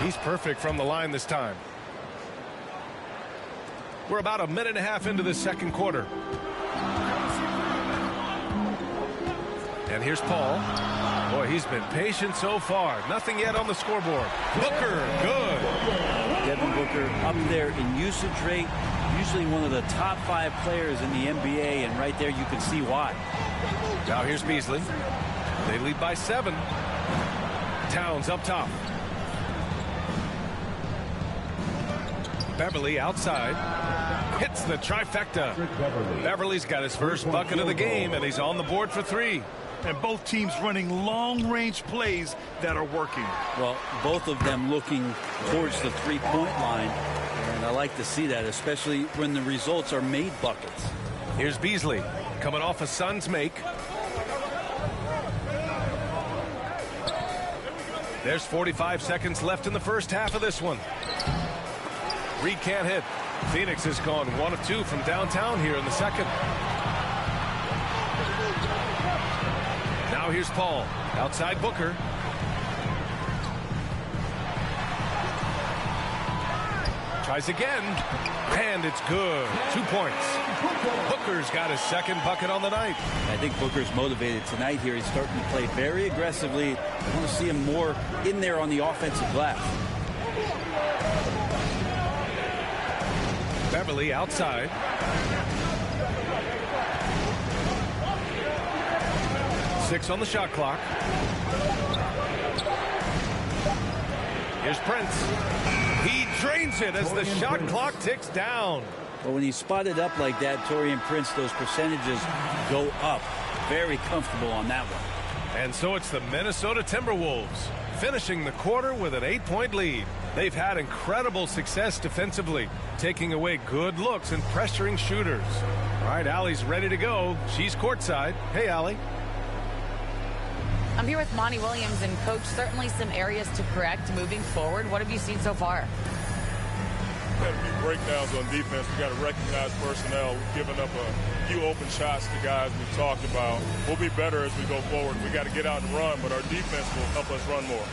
He's perfect from the line this time. We're about a minute and a half into the second quarter. And here's Paul. Boy, he's been patient so far. Nothing yet on the scoreboard. Booker, good. Devin Booker up there in usage rate. Usually one of the top 5 players in the NBA, and right there you can see why. Now here's Beasley. They lead by 7. Towns up top. Beverly outside. Hits the trifecta. Beverly's got his first bucket of the game, and he's on the board for 3. And both teams running long-range plays that are working. Well, both of them looking towards the three-point line. And I like to see that, especially when the results are made buckets. Here's Beasley coming off a Suns make. There's 45 seconds left in the first half of this one. Reed can't hit. Phoenix has gone 1 of 2 from downtown here in the second. Now here's Paul. Outside Booker. Tries again. And it's good. 2 points. Booker's got his second bucket on the night. I think Booker's motivated tonight here. He's starting to play very aggressively. I want to see him more in there on the offensive glass. Beverly outside. Six on the shot clock. Here's Prince. He drains it as the shot clock ticks down. Well, when you spot it up like that, Taurean Prince, those percentages go up. Very comfortable on that one. And so it's the Minnesota Timberwolves finishing the quarter with an 8-point lead. They've had incredible success defensively, taking away good looks and pressuring shooters. All right, Allie's ready to go. She's courtside. Hey, Allie. I'm here with Monty Williams, and Coach, certainly some areas to correct moving forward. What have you seen so far? had a few breakdowns on defense. We got to recognize personnel. We've given up a few open shots to guys we've talked about. We'll be better as we go forward. We got to get out and run, but our defense will help us run more.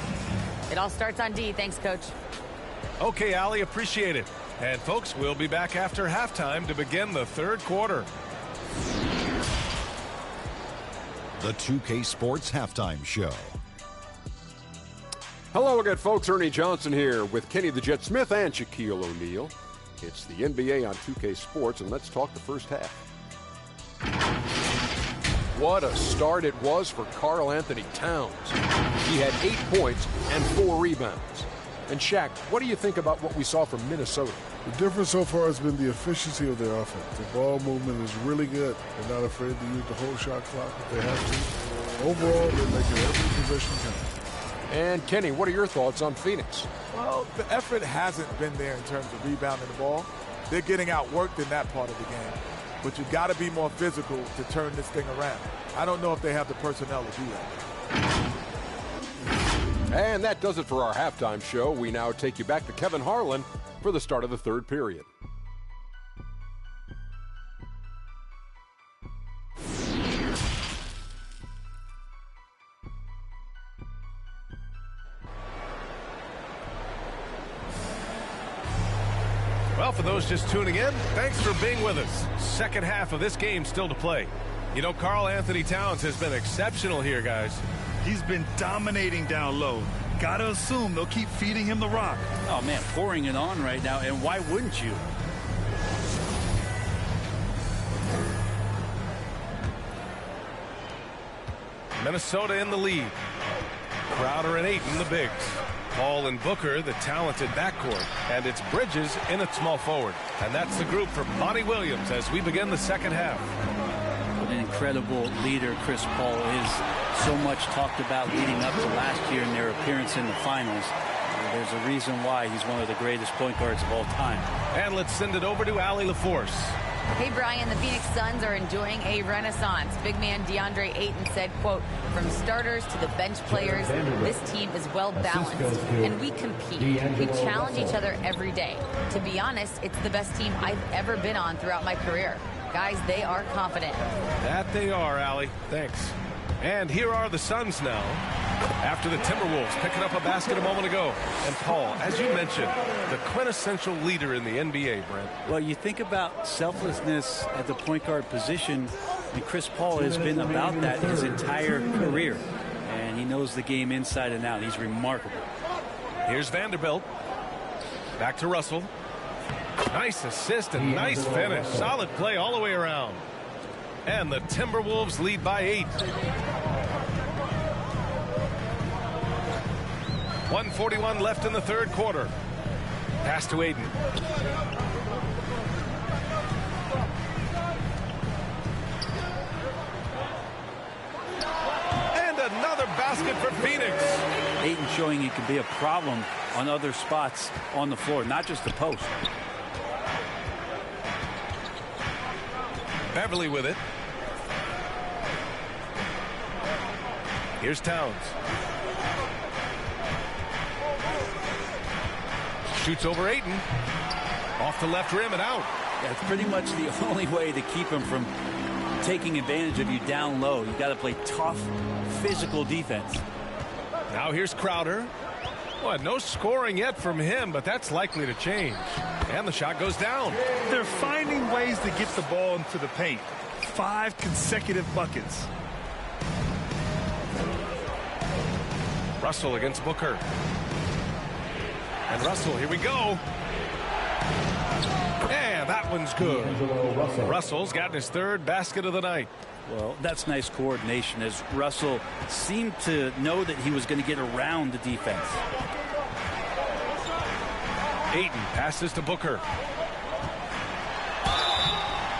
It all starts on D. Thanks, Coach. Okay, Allie, appreciate it. And folks, we'll be back after halftime to begin the third quarter. The 2K Sports Halftime Show. Hello again, folks. Ernie Johnson here with Kenny the Jet Smith and Shaquille O'Neal. It's the NBA on 2K Sports, and let's talk the first half. What a start it was for Karl Anthony Towns. He had 8 points and 4 rebounds. And Shaq, what do you think about what we saw from Minnesota? The difference so far has been the efficiency of their offense. The ball movement is really good. They're not afraid to use the whole shot clock if they have to. Overall, they're making every possession count. And Kenny, what are your thoughts on Phoenix? Well, the effort hasn't been there in terms of rebounding the ball. They're getting outworked in that part of the game. But you've got to be more physical to turn this thing around. I don't know if they have the personnel to do that. And that does it for our halftime show. We now take you back to Kevin Harlan for the start of the third period. Well, for those just tuning in, thanks for being with us. Second half of this game still to play. You know, Karl Anthony Towns has been exceptional here, guys. He's been dominating down low. Gotta assume they'll keep feeding him the rock. Oh, man, pouring it on right now, and why wouldn't you? Minnesota in the lead. Crowder and Ayton, the bigs. Paul and Booker, the talented backcourt. And it's Bridges in at small forward. And that's the group for Monty Williams as we begin the second half. What an incredible leader Chris Paul is. So much talked about leading up to last year in their appearance in the finals. There's a reason why he's one of the greatest point guards of all time. And let's send it over to Allie LaForce. Hey, Brian, the Phoenix Suns are enjoying a renaissance. Big man DeAndre Ayton said, quote, from starters to the bench players, this team is well balanced, and we compete. We challenge each other every day. To be honest, it's the best team I've ever been on throughout my career. Guys, they are confident. That they are, Allie. Thanks. And here are the Suns now, after the Timberwolves picking up a basket a moment ago. And Paul, as you mentioned, the quintessential leader in the NBA, Brent. Well, you think about selflessness at the point guard position, and Chris Paul has been about that his entire career. And he knows the game inside and out. He's remarkable. Here's Vanderbilt. Back to Russell. Nice assist and nice finish. Solid play all the way around. And the Timberwolves lead by 8. 1:41 left in the third quarter. Pass to Ayton. And another basket for Phoenix. Ayton showing he can be a problem on other spots on the floor, not just the post. Beverly with it. Here's Towns. Shoots over Ayton. Off the left rim and out. Yeah, it's pretty much the only way to keep him from taking advantage of you down low. You got to play tough, physical defense. Now here's Crowder. Well, no scoring yet from him, but that's likely to change. And the shot goes down. They're finding ways to get the ball into the paint. 5 consecutive buckets. Russell against Booker. And Russell, here we go. And that one's good. Russell's gotten his third basket of the night. Well, that's nice coordination as Russell seemed to know that he was going to get around the defense. Ayton passes to Booker.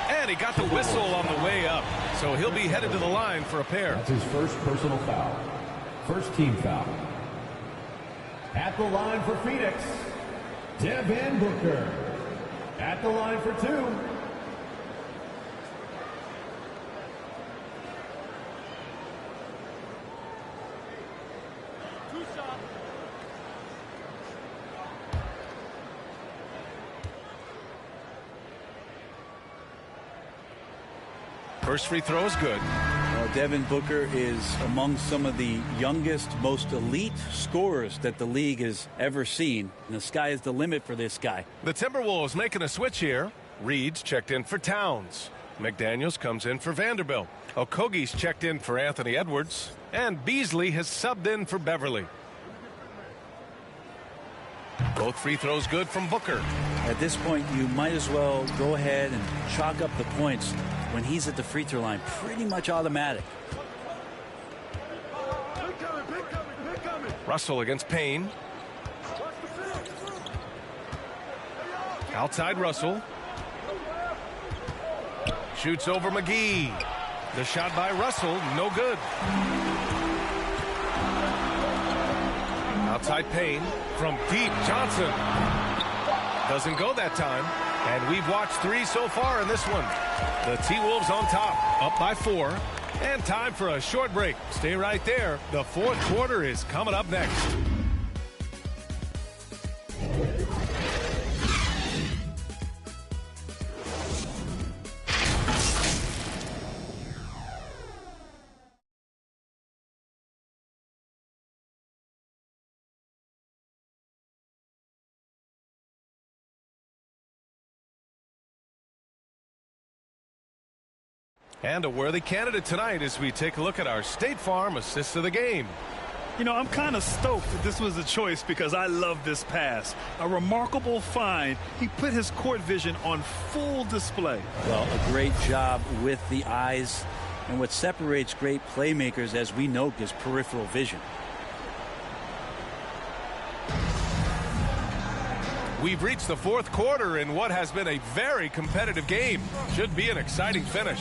And he got the whistle on the way up. So he'll be headed to the line for a pair. That's his first personal foul. First team foul. At the line for Phoenix, Devin Booker. At the line for 2. First free throw is good. Well, Devin Booker is among some of the youngest, most elite scorers that the league has ever seen. And the sky is the limit for this guy. The Timberwolves making a switch here. Reed's checked in for Towns. McDaniels comes in for Vanderbilt. Okogie's checked in for Anthony Edwards. And Beasley has subbed in for Beverly. Both free throws good from Booker. At this point, you might as well go ahead and chalk up the points when he's at the free throw line. Pretty much automatic. Russell against Payne. Outside Russell. Shoots over McGee. The shot by Russell, no good. Outside Payne from deep. Johnson doesn't go that time. And we've watched 3 so far in this one. The T-Wolves on top, up by 4. And time for a short break. Stay right there. The fourth quarter is coming up next. And a worthy candidate tonight as we take a look at our State Farm assist of the game. You know, I'm kind of stoked that this was a choice because I love this pass. A remarkable find. He put his court vision on full display. Well, a great job with the eyes. And what separates great playmakers, as we know, is peripheral vision. We've reached the fourth quarter in what has been a very competitive game. Should be an exciting finish.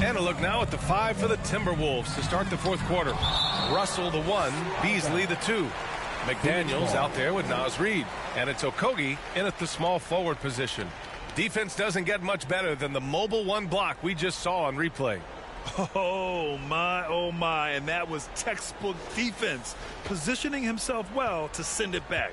And a look now at the 5 for the Timberwolves to start the fourth quarter. Russell the 1, Beasley the 2. McDaniels out there with Naz Reid. And it's Okogie in at the small forward position. Defense doesn't get much better than the mobile 1 block we just saw on replay. Oh my, and that was textbook defense. Positioning himself well to send it back.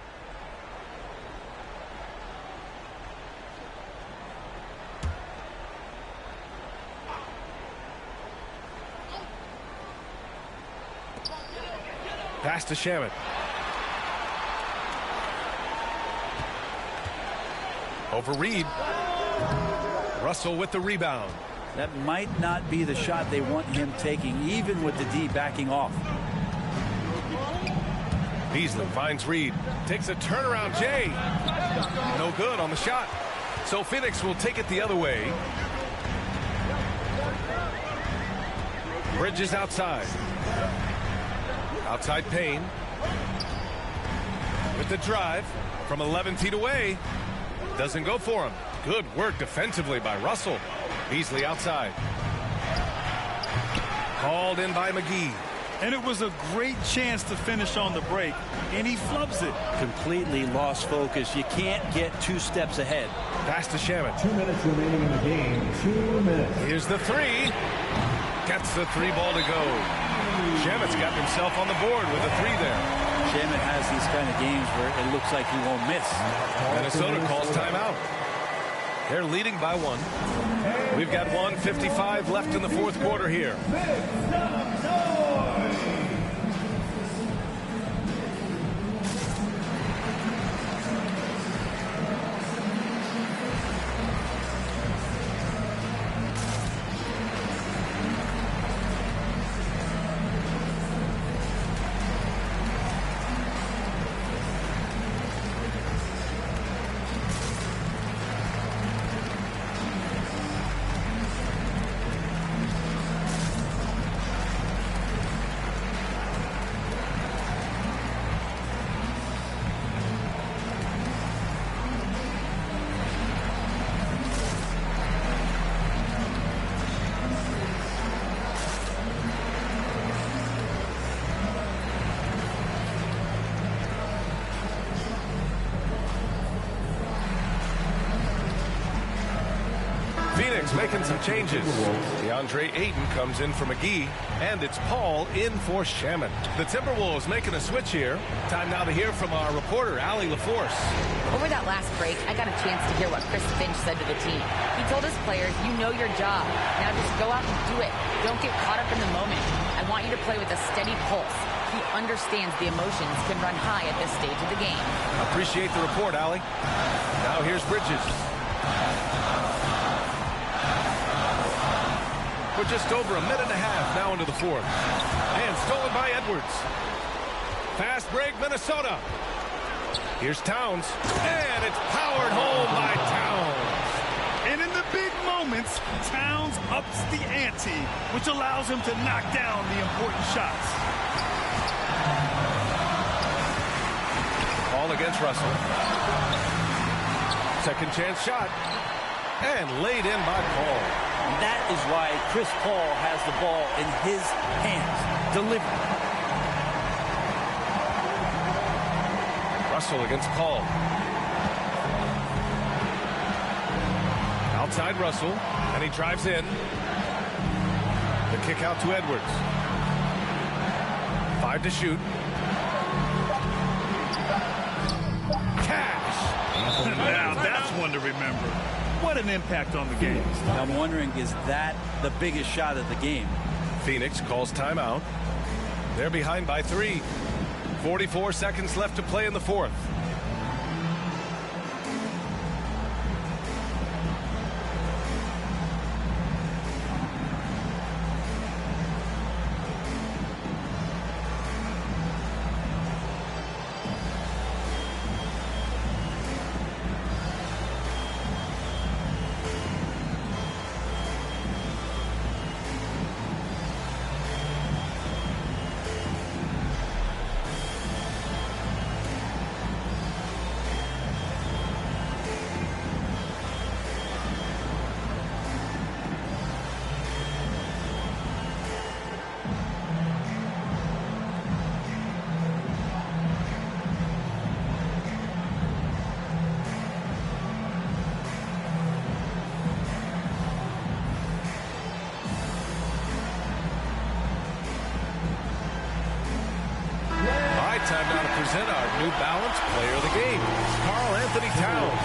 Pass to Shamet. Over Reed. Russell with the rebound. That might not be the shot they want him taking, even with the D backing off. Beasley finds Reed. Takes a turnaround, Jay. No good on the shot. So Phoenix will take it the other way. Bridges outside. Outside Payne. With the drive from 11 feet away. Doesn't go for him. Good work defensively by Russell. Beasley outside. Called in by McGee. And it was a great chance to finish on the break, and he flubs it. Completely lost focus. You can't get 2 steps ahead. Pass to Shamet. 2 minutes remaining in the game. 2 minutes. Here's the 3. Gets the 3 ball to go. Shamet's got himself on the board with a 3 there. Shamet has these kind of games where it looks like he won't miss. Minnesota calls timeout. They're leading by 1. We've got 1:55 left in the fourth quarter here. Phoenix making some changes. DeAndre Ayton comes in for McGee, and it's Paul in for Shaman. The Timberwolves making a switch here. Time now to hear from our reporter, Allie LaForce. Over that last break, I got a chance to hear what Chris Finch said to the team. He told his players, you know your job. Now just go out and do it. Don't get caught up in the moment. I want you to play with a steady pulse. He understands the emotions can run high at this stage of the game. Appreciate the report, Allie. Now here's Bridges. We're just over a minute and a half now into the fourth. And stolen by Edwards. Fast break, Minnesota. Here's Towns. And it's powered home by Towns. And in the big moments, Towns ups the ante, which allows him to knock down the important shots. Ball against Russell. Second chance shot. And laid in by Paul. That is why Chris Paul has the ball in his hands. Delivery. Russell against Paul. Outside Russell, and he drives in. The kick out to Edwards. 5 to shoot. Cash. Now that's one to remember. What an impact on the game. I'm wondering, is that the biggest shot of the game? Phoenix calls timeout. They're behind by 3. 44 seconds left to play in the fourth. Time now to present our New Balance Player of the Game, Karl-Anthony Towns.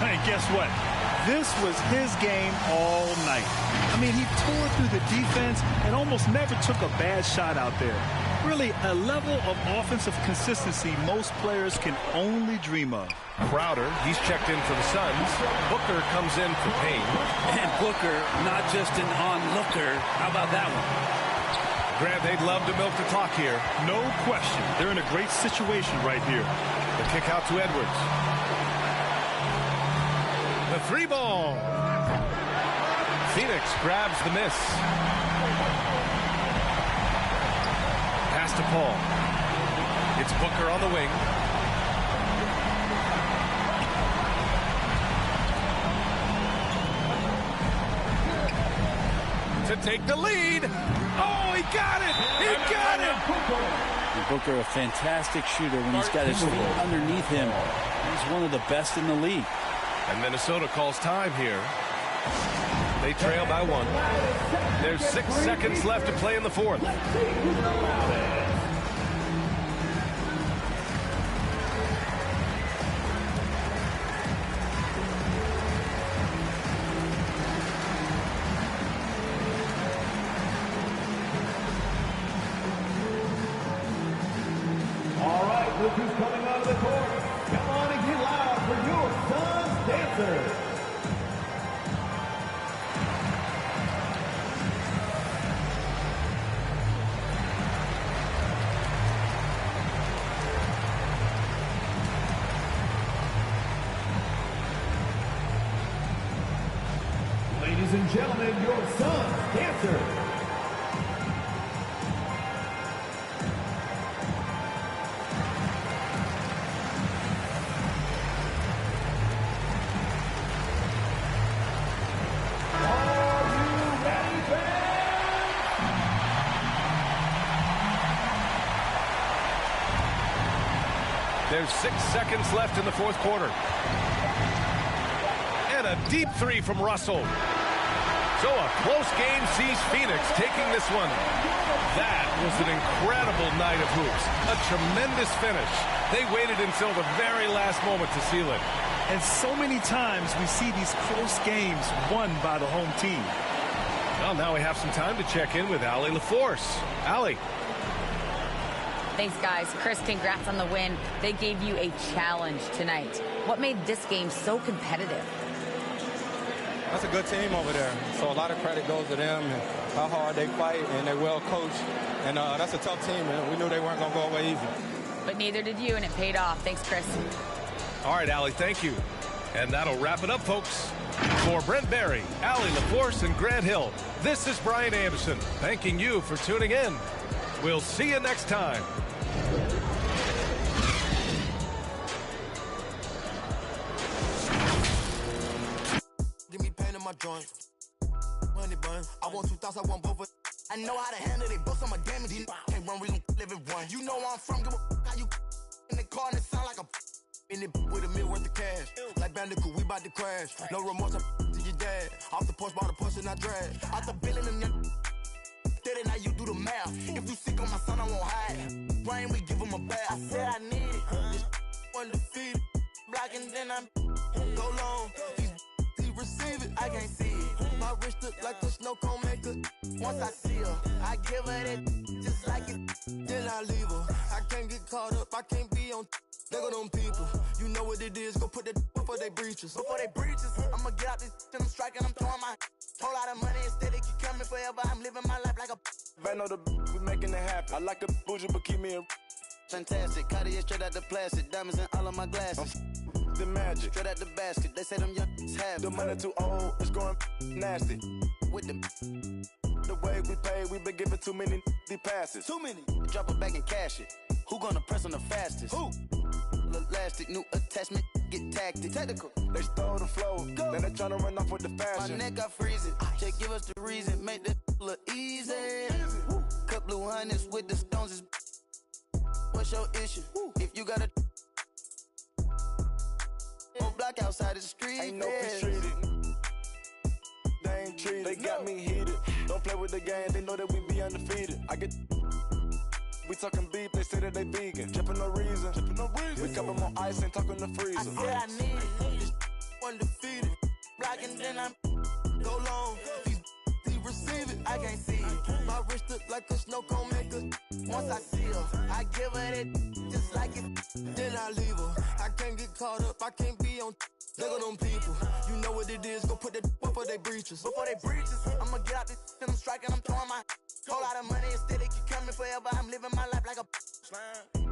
And guess what? This was his game all night. I mean, he tore through the defense and almost never took a bad shot out there. Really, a level of offensive consistency most players can only dream of. Crowder, he's checked in for the Suns. Booker comes in for Payne. And Booker, not just an onlooker. How about that one? Grant, they'd love to milk the clock here. No question. They're in a great situation right here. The kick out to Edwards. The 3 ball. Phoenix grabs the miss. Pass to Paul. It's Booker on the wing. To take the lead. Oh, he got it! He got it! And Booker, a fantastic shooter when he's got his feet underneath him. He's one of the best in the league. And Minnesota calls time here. They trail by 1. There's 6 seconds left to play in the fourth. Look who's coming out of the court. Come on and get loud for your Suns dancers. Ladies and gentlemen, your Suns dancers. There's 6 seconds left in the fourth quarter. And And a deep three from Russell. So a close game sees Phoenix taking this one. That was an incredible night of hoops. A tremendous finish. They waited until the very last moment to seal it. And so many times we see these close games won by the home team. Well, now we have some time to check in with Allie LaForce. Allie. Thanks, guys. Chris, congrats on the win. They gave you a challenge tonight. What made this game so competitive? That's a good team over there. So a lot of credit goes to them and how hard they fight, and they're well coached. And that's a tough team, and we knew they weren't going to go away easy. But neither did you, and it paid off. Thanks, Chris. All right, Allie, thank you. And that'll wrap it up, folks. For Brent Barry, Allie LaForce, and Grant Hill, this is Brian Anderson, thanking you for tuning in. We'll see you next time. Give me pain in my joint. Money bun. I want 2,000, I want both of. I know how to handle it, both of my damage. Can't run, we gon' live it one. You know where I'm from, give a how you in the car and it sound like a in it with $1 million worth of cash. Like Bandicoot, we bout to crash. No remorse, I to your dad. Off the porch, bought a push and I drag. Out the billing and then steady, now you do the math. If you sick on my son, I won't hide. Brain, we give him a bath. I said I need it. This undefeated. Blocking, then I'm go long. He receive it, I can't see it. My wrist look like a snow cone maker. Once I see her, I give her that just like it. Then I leave her. I can't get caught up, I can't be on. They go them people, you know what it is. Go put that before they breaches. Before they breaches, I'ma get out this and I'm striking, I'm throwing my whole lot of money instead. It keep coming forever. I'm living my life like a. Bang on the we making it happen. I like a bougie, but keep me a. Fantastic, Cartier straight out the plastic, diamonds in all of my glasses. The magic, straight out the basket. They say them young have the money too old, it's going nasty. With the way we pay, we been giving too many passes. Too many. Drop it back and cash it. Who gonna press on the fastest? Who? Elastic, new attachment, get tactic. Technical. They stole the flow, then they tryna run off with the fashion. My neck got freezing. Just give us the reason, make this look easy. Cut blue hundreds with the stones is. What's your issue? If you got a block outside the street, ain't no peace treated. They ain't treated. They got me heated. Don't play with the game. They know that we be undefeated. I get. We talking beef. They say that they vegan. Dripping no reason. We cup them on ice and talking the freezer. I said I need it. This undefeated. Blocking then I'm go long. He receive it. I can't see it. My wrist look like a snow cone maker. Once I see her, I give her that just like it. Then I leave her. I can't get caught up. I can't be on. Look at them people. You know what it is. Go put that before they breaches. Before they breaches, I'ma get out this and I'm striking. I'm throwing my whole lot of money instead. It keep coming forever. I'm living my life like a slime.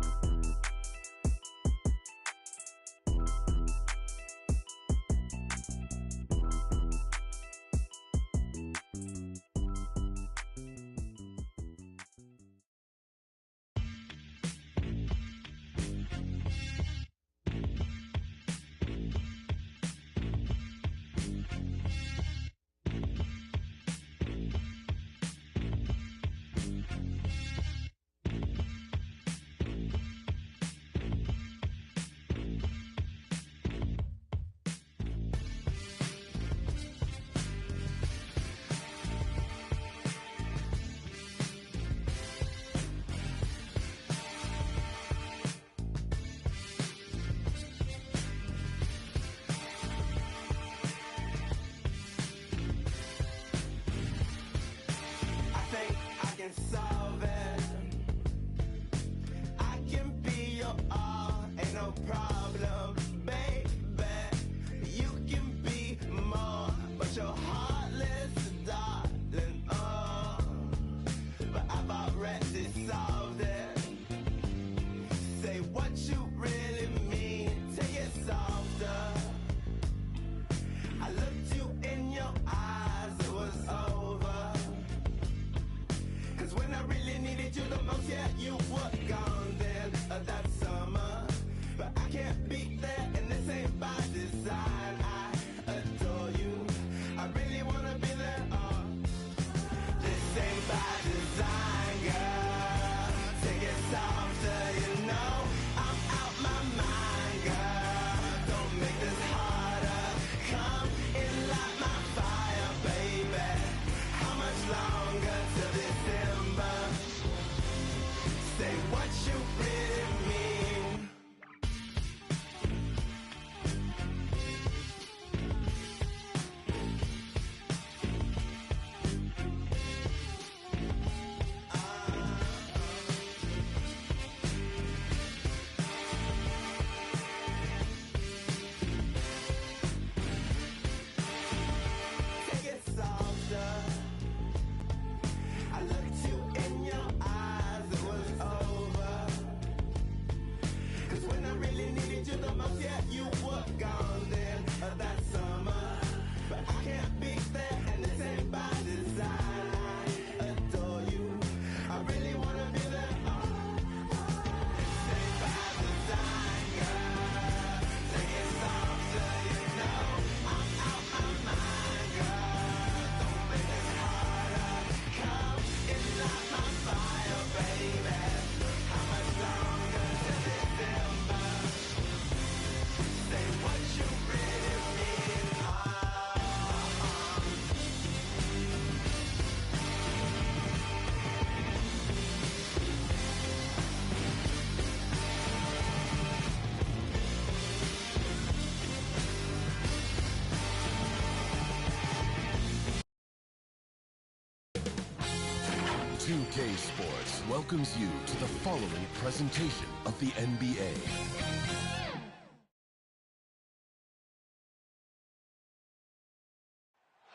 2K Sports welcomes you to the following presentation of the NBA.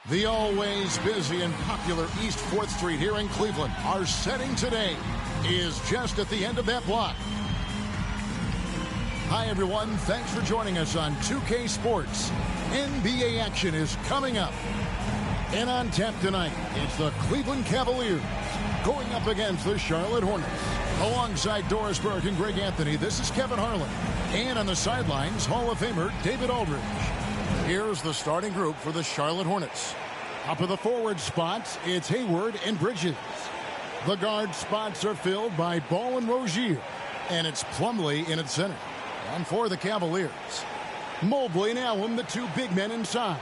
The always busy and popular East 4th Street here in Cleveland. Our setting today is just at the end of that block. Hi, everyone. Thanks for joining us on 2K Sports. NBA action is coming up. And on tap tonight, it's the Cleveland Cavaliers going up against the Charlotte Hornets. Alongside Doris Burke and Greg Anthony, this is Kevin Harlan. And on the sidelines, Hall of Famer David Aldridge. Here's the starting group for the Charlotte Hornets. Up of the forward spots, it's Hayward and Bridges. The guard spots are filled by Ball and Rozier. And it's Plumlee in at center. And for the Cavaliers, Mobley and Allen, the two big men inside.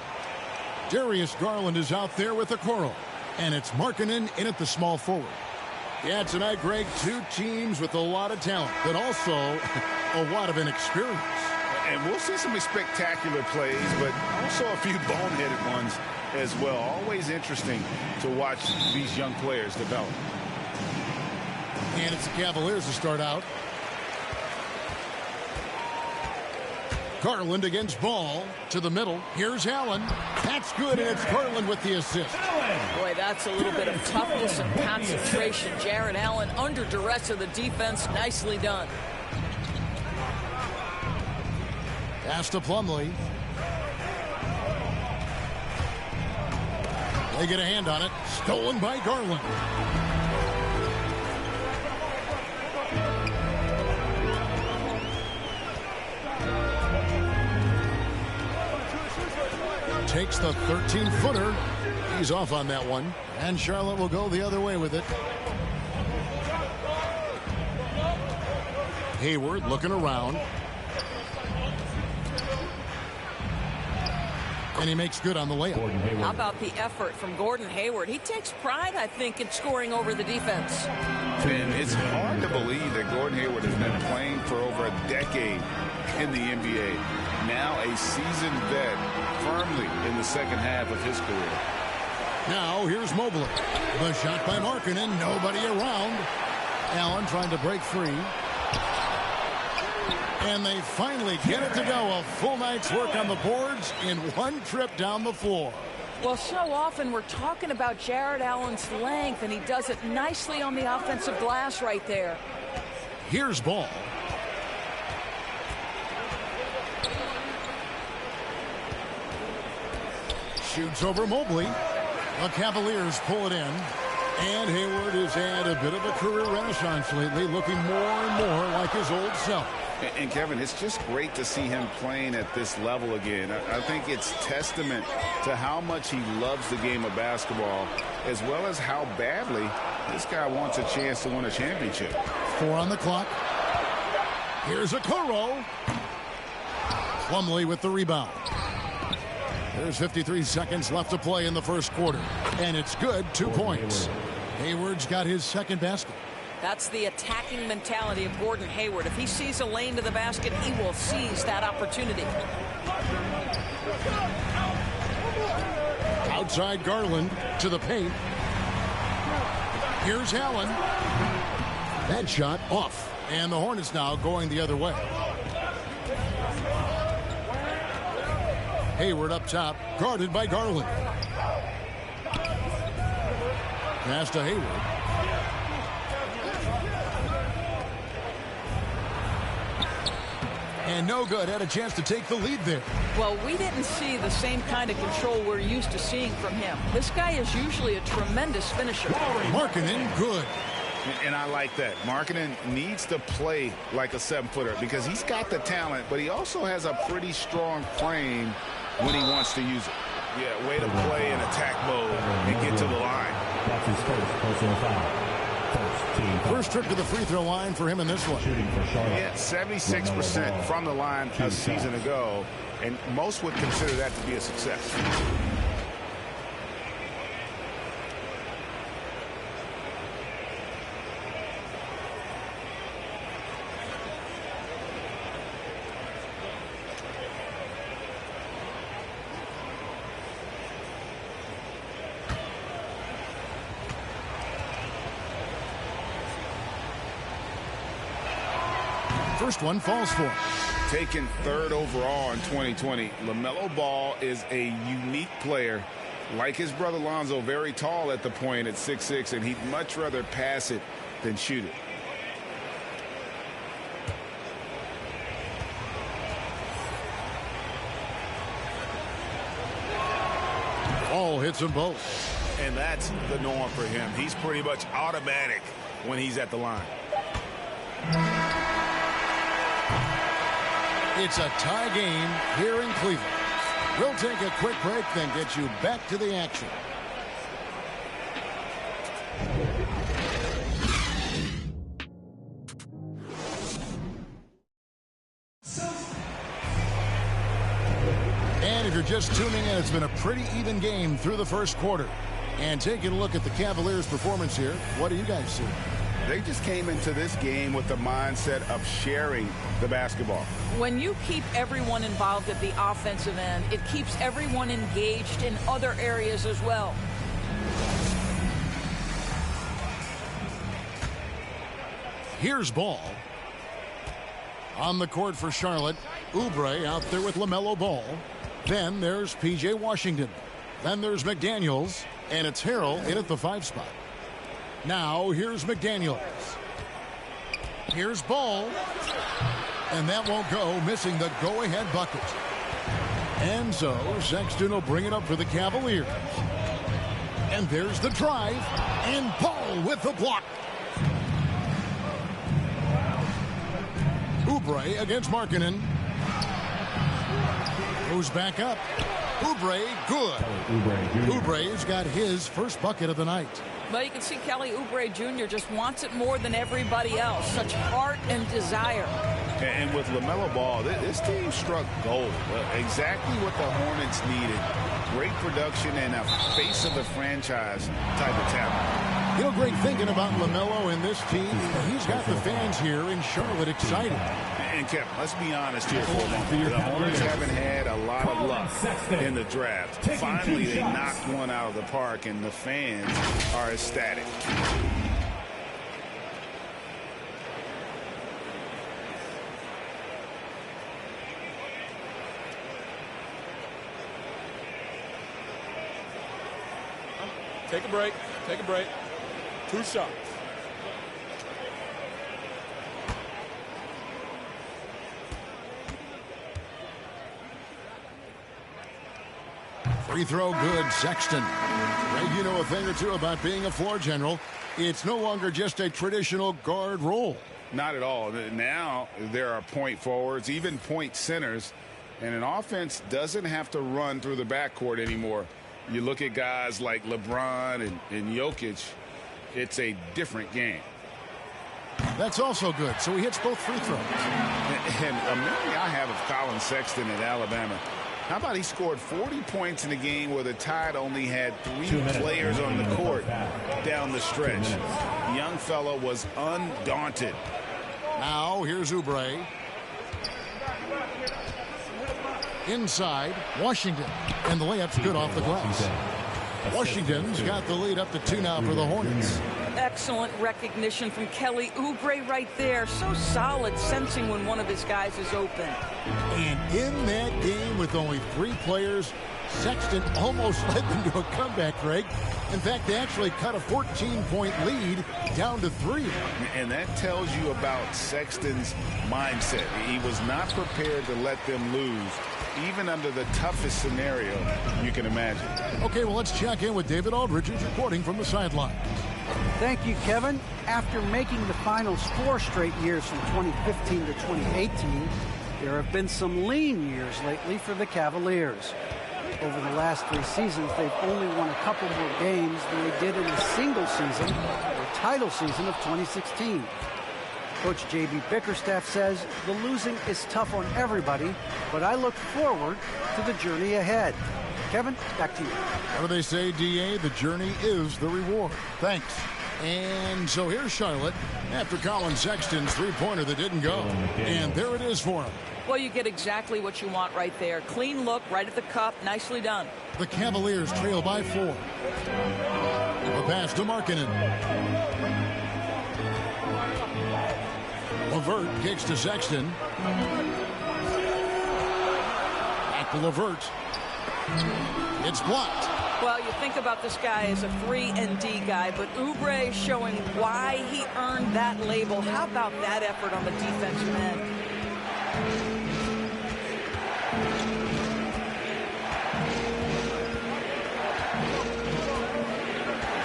Darius Garland is out there with Okoro. And it's Markkanen in at the small forward. Yeah, tonight, Greg, two teams with a lot of talent, but also a lot of inexperience. And we'll see some spectacular plays, but also a few boneheaded ones as well. Always interesting to watch these young players develop. And it's the Cavaliers to start out. Garland against Ball to the middle. Here's Allen. That's good, and it's Garland with the assist. Boy, that's a little bit of toughness and concentration. Jarrett Allen under duress of the defense. Nicely done. Pass to Plumlee. They get a hand on it. Stolen by Garland. Takes the 13-footer. He's off on that one. And Charlotte will go the other way with it. Hayward looking around. And he makes good on the layup. How about the effort from Gordon Hayward? He takes pride, I think, in scoring over the defense. And it's hard to believe that Gordon Hayward has been playing for over a decade in the NBA. Now a seasoned vet, firmly in the second half of his career. Now here's Mobley. The shot by Markkanen. Nobody around. Allen trying to break free. And they finally get it to go. A full night's work on the boards in one trip down the floor. Well, so often we're talking about Jarrett Allen's length, and he does it nicely on the offensive glass right there. Here's Ball. Shoots over Mobley. The Cavaliers pull it in. And Hayward has had a bit of a career renaissance lately, looking more and more like his old self. And Kevin, it's just great to see him playing at this level again. I think it's testament to how much he loves the game of basketball, as well as how badly this guy wants a chance to win a championship. 4 on the clock. Here's Okoro. Plumlee with the rebound. There's 53 seconds left to play in the first quarter. And it's good, 2 points. Hayward's got his second basket. That's the attacking mentality of Gordon Hayward. If he sees a lane to the basket, he will seize that opportunity. Outside Garland to the paint. Here's Allen. That shot off. And the Hornets now going the other way. Hayward up top, guarded by Garland. Pass to Hayward. And no good. Had a chance to take the lead there. Well, we didn't see the same kind of control we're used to seeing from him. This guy is usually a tremendous finisher. Markkanen, good. And I like that. Markkanen needs to play like a 7-footer because he's got the talent, but he also has a pretty strong frame when he wants to use it. Yeah, way to play in attack mode and get to the line. That's his first personal foul. First trip to the free throw line for him in this one. Yeah, 76% from the line a season ago, and most would consider that to be a success. first one falls for him. Taken third overall in 2020, LaMelo Ball is a unique player. Like his brother Lonzo, very tall at the point at 6'6", and he'd much rather pass it than shoot it. Ball hits them both. And that's the norm for him. He's pretty much automatic when he's at the line. It's a tie game here in Cleveland. We'll take a quick break, then get you back to the action. And if you're just tuning in, it's been a pretty even game through the first quarter. And taking a look at the Cavaliers' performance here, what do you guys see? They just came into this game with the mindset of sharing the basketball. When you keep everyone involved at the offensive end, it keeps everyone engaged in other areas as well. Here's Ball. On the court for Charlotte, Oubre out there with LaMelo Ball. Then there's P.J. Washington. Then there's McDaniels, and it's Harrell in at the 5 spot. Now here's McDaniels. Here's Ball. And that won't go, missing the go-ahead bucket. And so Sexton will bring it up for the Cavaliers. And there's the drive, and Ball with the block. Oubre against Markkanen. Goes back up. Oubre, good. Oubre's got his first bucket of the night. Well, you can see Kelly Oubre Jr. just wants it more than everybody else. Such heart and desire. And with LaMelo Ball, this team struck gold. Exactly what the Hornets needed. Great production and a face of the franchise type of talent. You know, Greg, thinking about LaMelo and this team, he's got the fans here in Charlotte excited. And Kevin, let's be honest here for a moment. The Hornets haven't had a lot of luck in the draft. Finally, they knocked one out of the park, and the fans are ecstatic. Take a break. Take a break. 2 shots. Free throw good, Sexton. Greg, you know a thing or two about being a floor general. It's no longer just a traditional guard role. Not at all. Now there are point forwards, even point centers, and an offense doesn't have to run through the backcourt anymore. You look at guys like LeBron and Jokic, it's a different game. That's also good. So he hits both free throws. And a memory I have of Colin Sexton at Alabama. How about he scored 40 points in a game where the Tide only had 3 players on the court down the stretch. The young fella was undaunted. Now here's Oubre. Inside, Washington. And the layup's good off the glass. Washington's got the lead up to 2 now for the Hornets. Excellent recognition from Kelly Oubre right there. So solid, sensing when one of his guys is open. And in that game with only 3 players, Sexton almost led them to a comeback, Greg. In fact, they actually cut a 14-point lead down to 3. And that tells you about Sexton's mindset. He was not prepared to let them lose, even under the toughest scenario you can imagine. Okay, well, let's check in with David Aldridge, who's reporting from the sideline. Thank you, Kevin. After making the finals 4 straight years from 2015 to 2018, there have been some lean years lately for the Cavaliers. Over the last 3 seasons, they've only won a couple more games than they did in a single season, the title season of 2016. Coach J.B. Bickerstaff says the losing is tough on everybody, but I look forward to the journey ahead. Kevin, back to you. What do they say, D.A.? The journey is the reward. Thanks. And so here's Charlotte after Colin Sexton's 3-pointer that didn't go. And there it is for him. Well, you get exactly what you want right there. Clean look, right at the cup. Nicely done. The Cavaliers trail by 4. A pass to Markkanen. LeVert kicks to Sexton. Back to LeVert. It's blocked. Well, you think about this guy as a 3-and-D guy, but Oubre showing why he earned that label. How about that effort on the defensive end?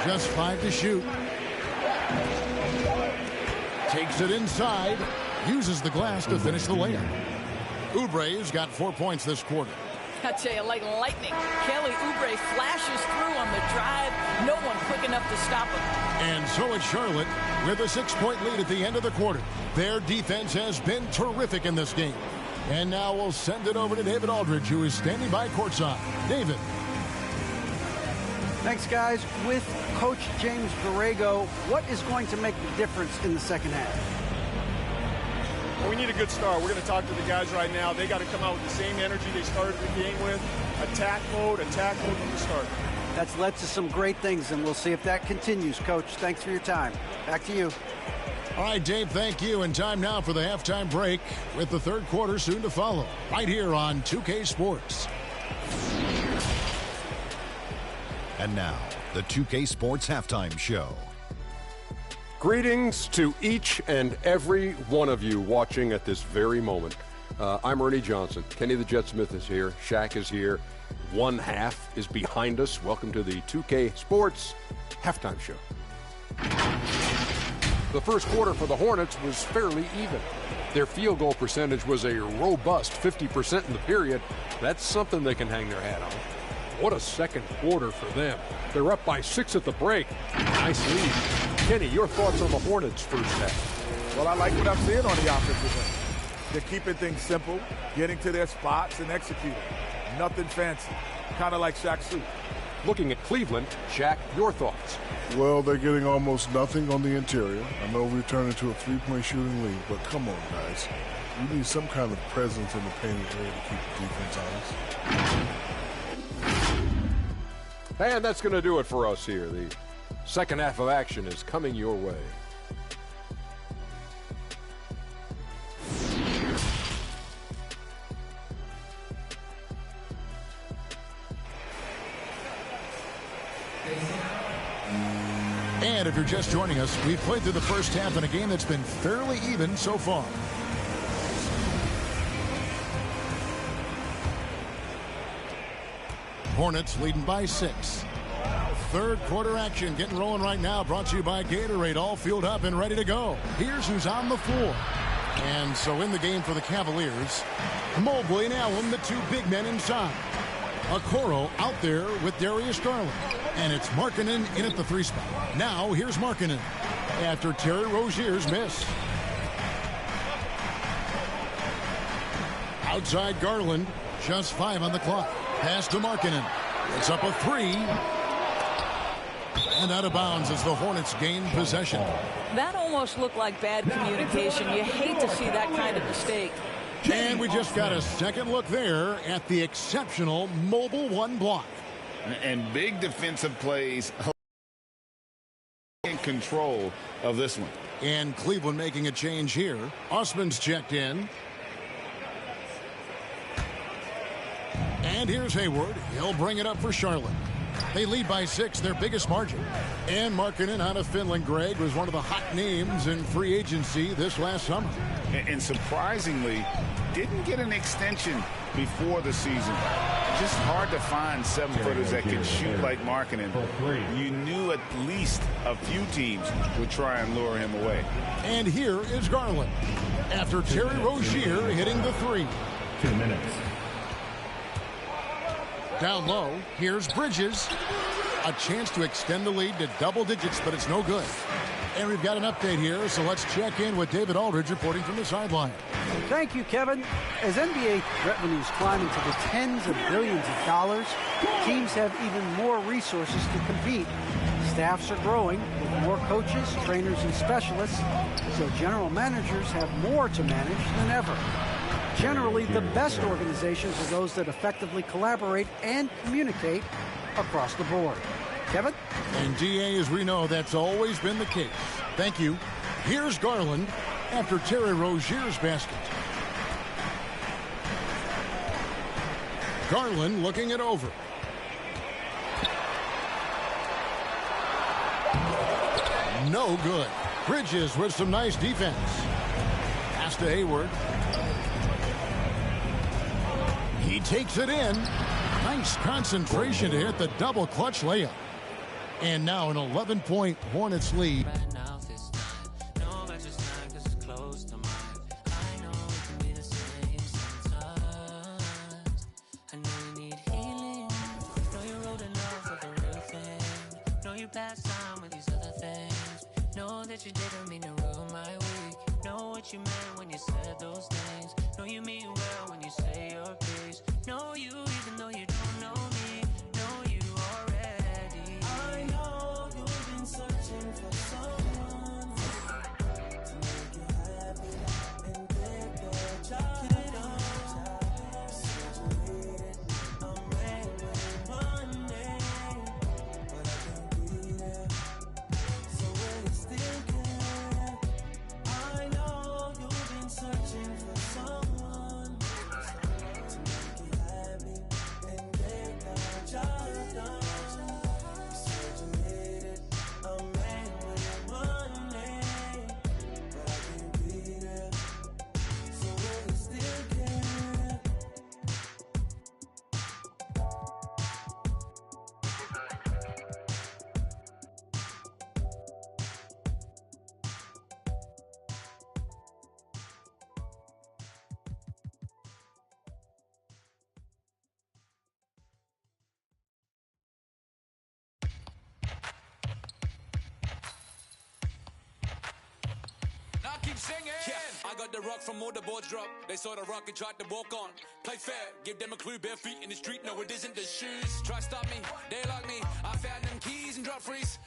Just 5 to shoot. Takes it inside. Uses the glass to finish the layup. Oubre's got 4 points this quarter. I tell you, like lightning, Kelly Oubre flashes through on the drive. No one quick enough to stop him. And so it's Charlotte with a 6-point lead at the end of the quarter. Their defense has been terrific in this game. And now we'll send it over to David Aldridge, who is standing by courtside. David. Thanks, guys. With Coach James Borrego, what is going to make the difference in the second half? Well, we need a good start. We're going to talk to the guys right now. They got to come out with the same energy they started the game with. Attack mode from the start. That's led to some great things, and we'll see if that continues. Coach, thanks for your time. Back to you. All right, Dave, thank you. And time now for the halftime break with the third quarter soon to follow. Right here on 2K Sports. And now, the 2K Sports Halftime Show. Greetings to each and every one of you watching at this very moment. I'm Ernie Johnson. Kenny the Jet Smith is here. Shaq is here. One half is behind us. Welcome to the 2K Sports Halftime Show. The first quarter for the Hornets was fairly even. Their field goal percentage was a robust 50% in the period. That's something they can hang their hat on. What a second quarter for them. They're up by 6 at the break. Nice lead. Kenny, your thoughts on the Hornets' first half? Well, I like what I'm seeing on the offensive end. They're keeping things simple, getting to their spots and executing. Nothing fancy. Kind of like Shaq Suit. Looking at Cleveland, Shaq, your thoughts? Well, they're getting almost nothing on the interior. I know we've turned into a 3-point shooting league, but come on, guys. We need some kind of presence in the painted area to keep the defense honest. And that's going to do it for us here. The second half of action is coming your way. And if you're just joining us, we've played through the first half in a game that's been fairly even so far. Hornets leading by 6. Third quarter action getting rolling right now, brought to you by Gatorade, all fueled up and ready to go. Here's who's on the floor. And so in the game for the Cavaliers, Mobley and Allen, the two big men inside. Okoro out there with Darius Garland. And it's Markkanen in at the 3 spot. Now here's Markkanen after Terry Rozier's miss. Outside Garland, just 5 on the clock. Pass to Markkanen. It's up a 3. And out of bounds as the Hornets gain possession. That almost looked like bad communication. You hate to see that kind of mistake. And we just got a second look there at the exceptional Mobile 1 block. And big defensive plays in control of this one. And Cleveland making a change here. Osman's checked in. And here's Hayward. He'll bring it up for Charlotte. They lead by 6, their biggest margin. And Markkanen out of Finland, Greg, was one of the hot names in free agency this last summer. And surprisingly, didn't get an extension before the season. Just hard to find 7-footers that can shoot like Markkanen. You knew at least a few teams would try and lure him away. And here is Garland after Terry Rozier hitting the 3. 2 minutes. Down low, here's Bridges. A chance to extend the lead to double digits, but it's no good. And we've got an update here, so let's check in with David Aldridge reporting from the sideline. Thank you, Kevin. As NBA revenues climb into the tens of billions of dollars, teams have even more resources to compete. Staffs are growing with more coaches, trainers, and specialists, so general managers have more to manage than ever. Generally, the best organizations are those that effectively collaborate and communicate across the board. Kevin? And DA, as we know, that's always been the case. Thank you. Here's Garland after Terry Rozier's basket. Garland looking it over. No good. Bridges with some nice defense. Pass to Hayward. He takes it in. Nice concentration to hit the double clutch layup. And now an 11-point Hornets lead. Yeah, I got the rock from all the boards drop. They saw the rock and tried to walk on. Play fair, give them a clue, bare feet in the street. No, it isn't the shoes. Try stop me, they like me. I found them keys and drop freeze.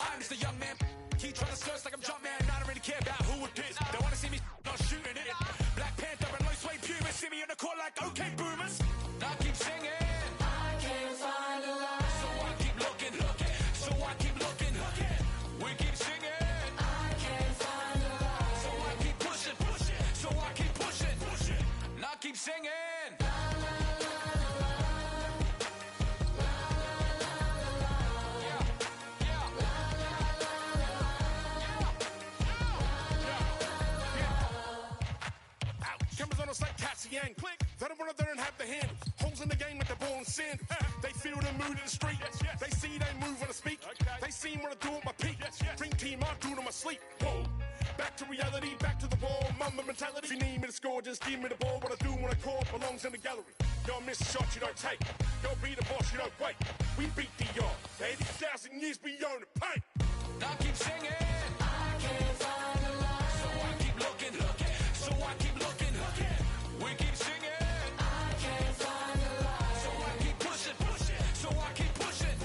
I'm just a young man. Keep trying to search like I'm Jumpman. I don't really care about who it is. They wanna see me not shooting it. Black Panther and low suede pumas. See me in the court like okay boomers. Now I keep singing. I can't find a lie. So I keep looking. So I keep looking. We keep singing. Keep singing. Cameras on us like Cassie Yang. Click. They don't want to learn half the handles. Holes in the game with the ball and sand. They feel the mood in the street. They see they move when I speak. They see what I do at my peak. Dream team, I do to my sleep. Whoa. Back to reality, back to the wall, mama mentality. If you need me to score, just give me the ball. What I do when I call belongs in the gallery. Don't miss a shot you don't take. Don't be the boss you don't wait. We beat the yard, 80,000 years beyond the pain. Now keep singing. I can't find a lie. So I keep looking. So I keep looking. We keep singing. I can't find a lie. So I keep pushing. So I keep pushing.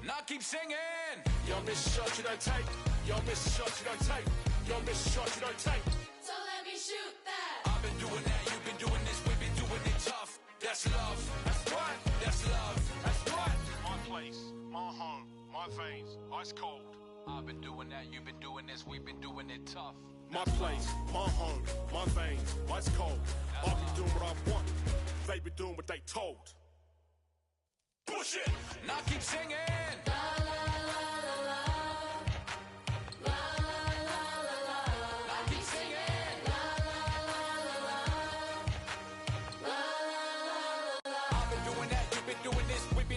Now keep singing. You don't miss a shot you don't take. You don't miss a shot you don't take. You don't miss a shot you don't take. So let me shoot that. I've been doing that, you've been doing this, we've been doing it tough. That's love. That's right. That's love. That's right. My place, my home, my veins, ice cold. I've been doing that, you've been doing this, we've been doing it tough. My place, my home, my veins, ice cold. I've been doing what I want. They been doing what they told. Push it. Now keep singing.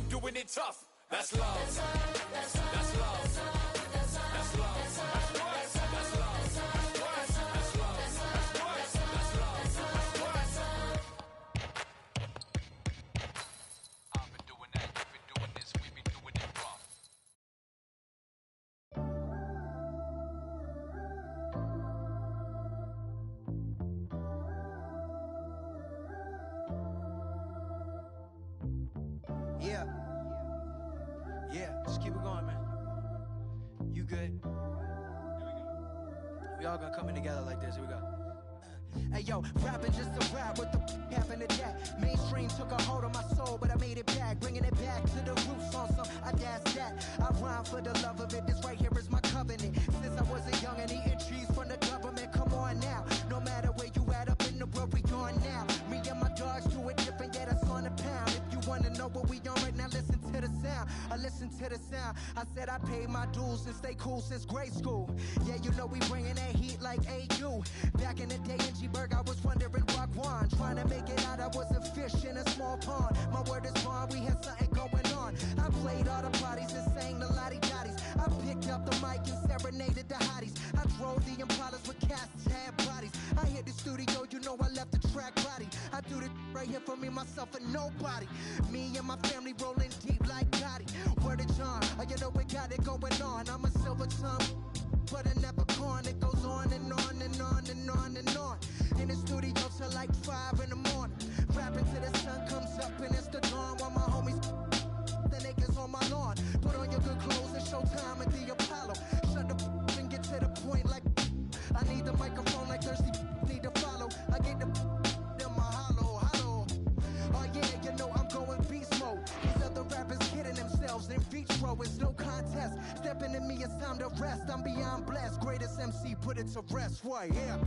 Doing it tough. That's love. That's love. That's love. That's love. That's love. That's love. That's love. That's love. I've been doing that. You've been doing this. We've been doing it rough. Yeah, just keep it going, man. You good? We all gonna come in together like this. Here we go. Hey yo, rapping just a rap, what the happened to that? Mainstream took a hold on my soul, but I made it back, bringing it back to the roots on some, I dash that. I rhyme for the love of it, this right here is my covenant. Since I was a young and eating trees from the government, come on wanna know what we on right now? Listen to the sound. I listen to the sound. I said I paid my dues and stay cool since grade school. Yeah, you know we bringing that heat like AU. Back in the day in G-Berg, I was wondering Wagwan. Trying to make it out, I was a fish in a small pond. My word is bond, we had something going on. I played all the parties and sang the lottie-dotties. I picked up the mic and serenaded the hotties. I drove the Impalas with cats, had bodies. I hit the studio, you know I left the track body. I do this right here for me, myself, and nobody. Me and my family rolling deep like Gotti. Word of John, oh, you know we got it going on. I'm a silver tongue, but I never gone. It goes on and on and on and on and on. In the studio till like 5 in the morning. Rapping till the sun comes up and it's the dawn. While my homies the niggas on my lawn. Put on your good clothes and show time at the Apollo. Shut the and get to the point like I need the microphone like thirsty need to follow. I get the in my hollow. Oh yeah, you know I'm going beast mode. These other rappers kidding themselves in vitro. It's no contest. Stepping in me, it's time to rest. I'm beyond blessed. Greatest MC, put it to rest. Why, yeah.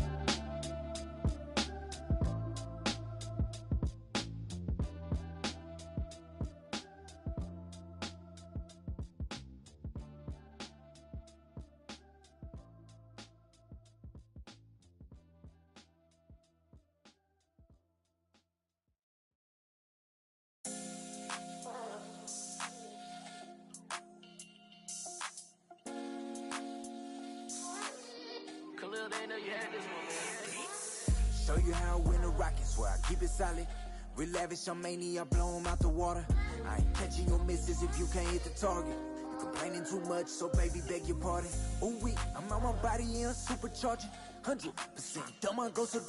Show you how I win the Rockets, where I keep it solid. Real lavish, I'm mania, blow 'em out the water. I ain't catching your misses if you can't hit the target. You complaining too much, so baby, beg your pardon. Ooh, I'm on my body, yeah, supercharging. 100% dumb, I go so.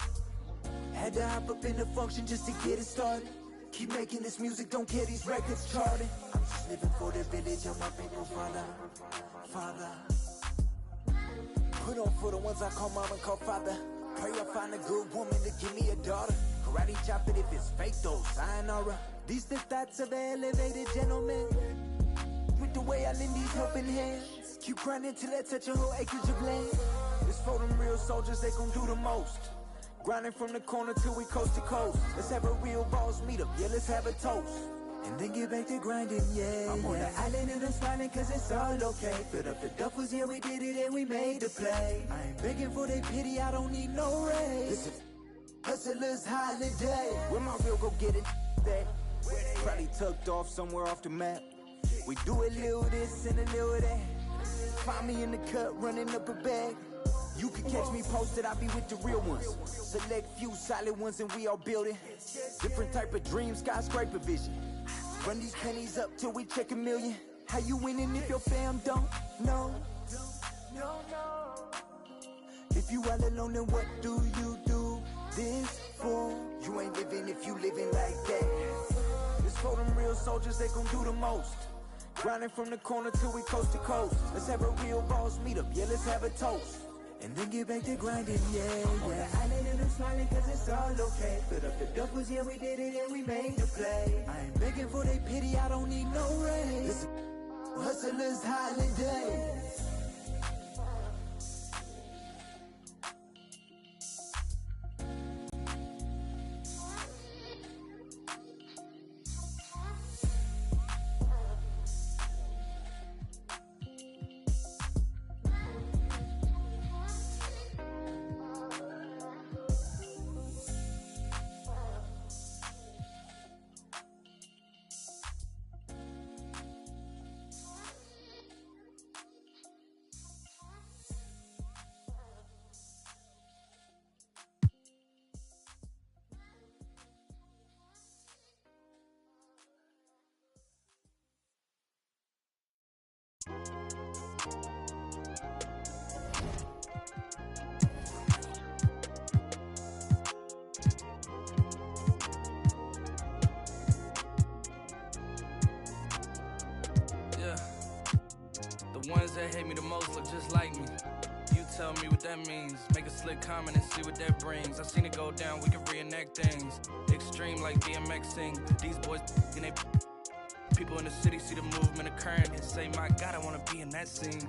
Had to hop up in the function just to get it started. Keep making this music, don't care these records charting. I'm just living for the village, I'm my people, father. Put on for the ones I call mom and call father. Pray I find a good woman to give me a daughter. Karate chop it if it's fake though, sayonara. These the thoughts of an elevated gentleman. With the way I lend these helping hands. Keep grinding till I touch a whole acreage of land. This for them real soldiers, they gon' do the most. Grinding from the corner till we coast to coast. Let's have a real boss meet up, yeah, let's have a toast. And then get back to grinding, yeah. I'm on the island and I'm smiling cause it's all okay. Filled up the duffels, yeah, we did it and we made the play. I ain't begging for their pity, I don't need no raise. This is hustler's holiday. Where my real go get it that? Probably tucked off somewhere off the map. We do a little this and a little that. Find me in the cut, running up a bag. You can catch me posted, I be with the real ones. Select few solid ones and we all building. Different type of dreams, skyscraper vision. Run these pennies up till we check 1 million. How you winning if your fam don't know? If you all alone, then what do you do this for? You ain't living if you living like that. It's for them real soldiers, they gon' do the most. Grinding from the corner till we coast to coast. Let's have a real boss meet up, yeah, let's have a toast. And then get back to grinding, yeah. On the island and I'm smiling cause it's all okay. Filled up the duffels, yeah, we did it and we made the play. I ain't begging for their pity, I don't need no raise. This hustler's holiday. Ones that hate me the most look just like me. You tell me what that means. Make a slick comment and see what that brings. I seen it go down, we can reenact things. Extreme like DMXing. These boys and they people in the city see the movement occurring and say, my God, I wanna be in that scene.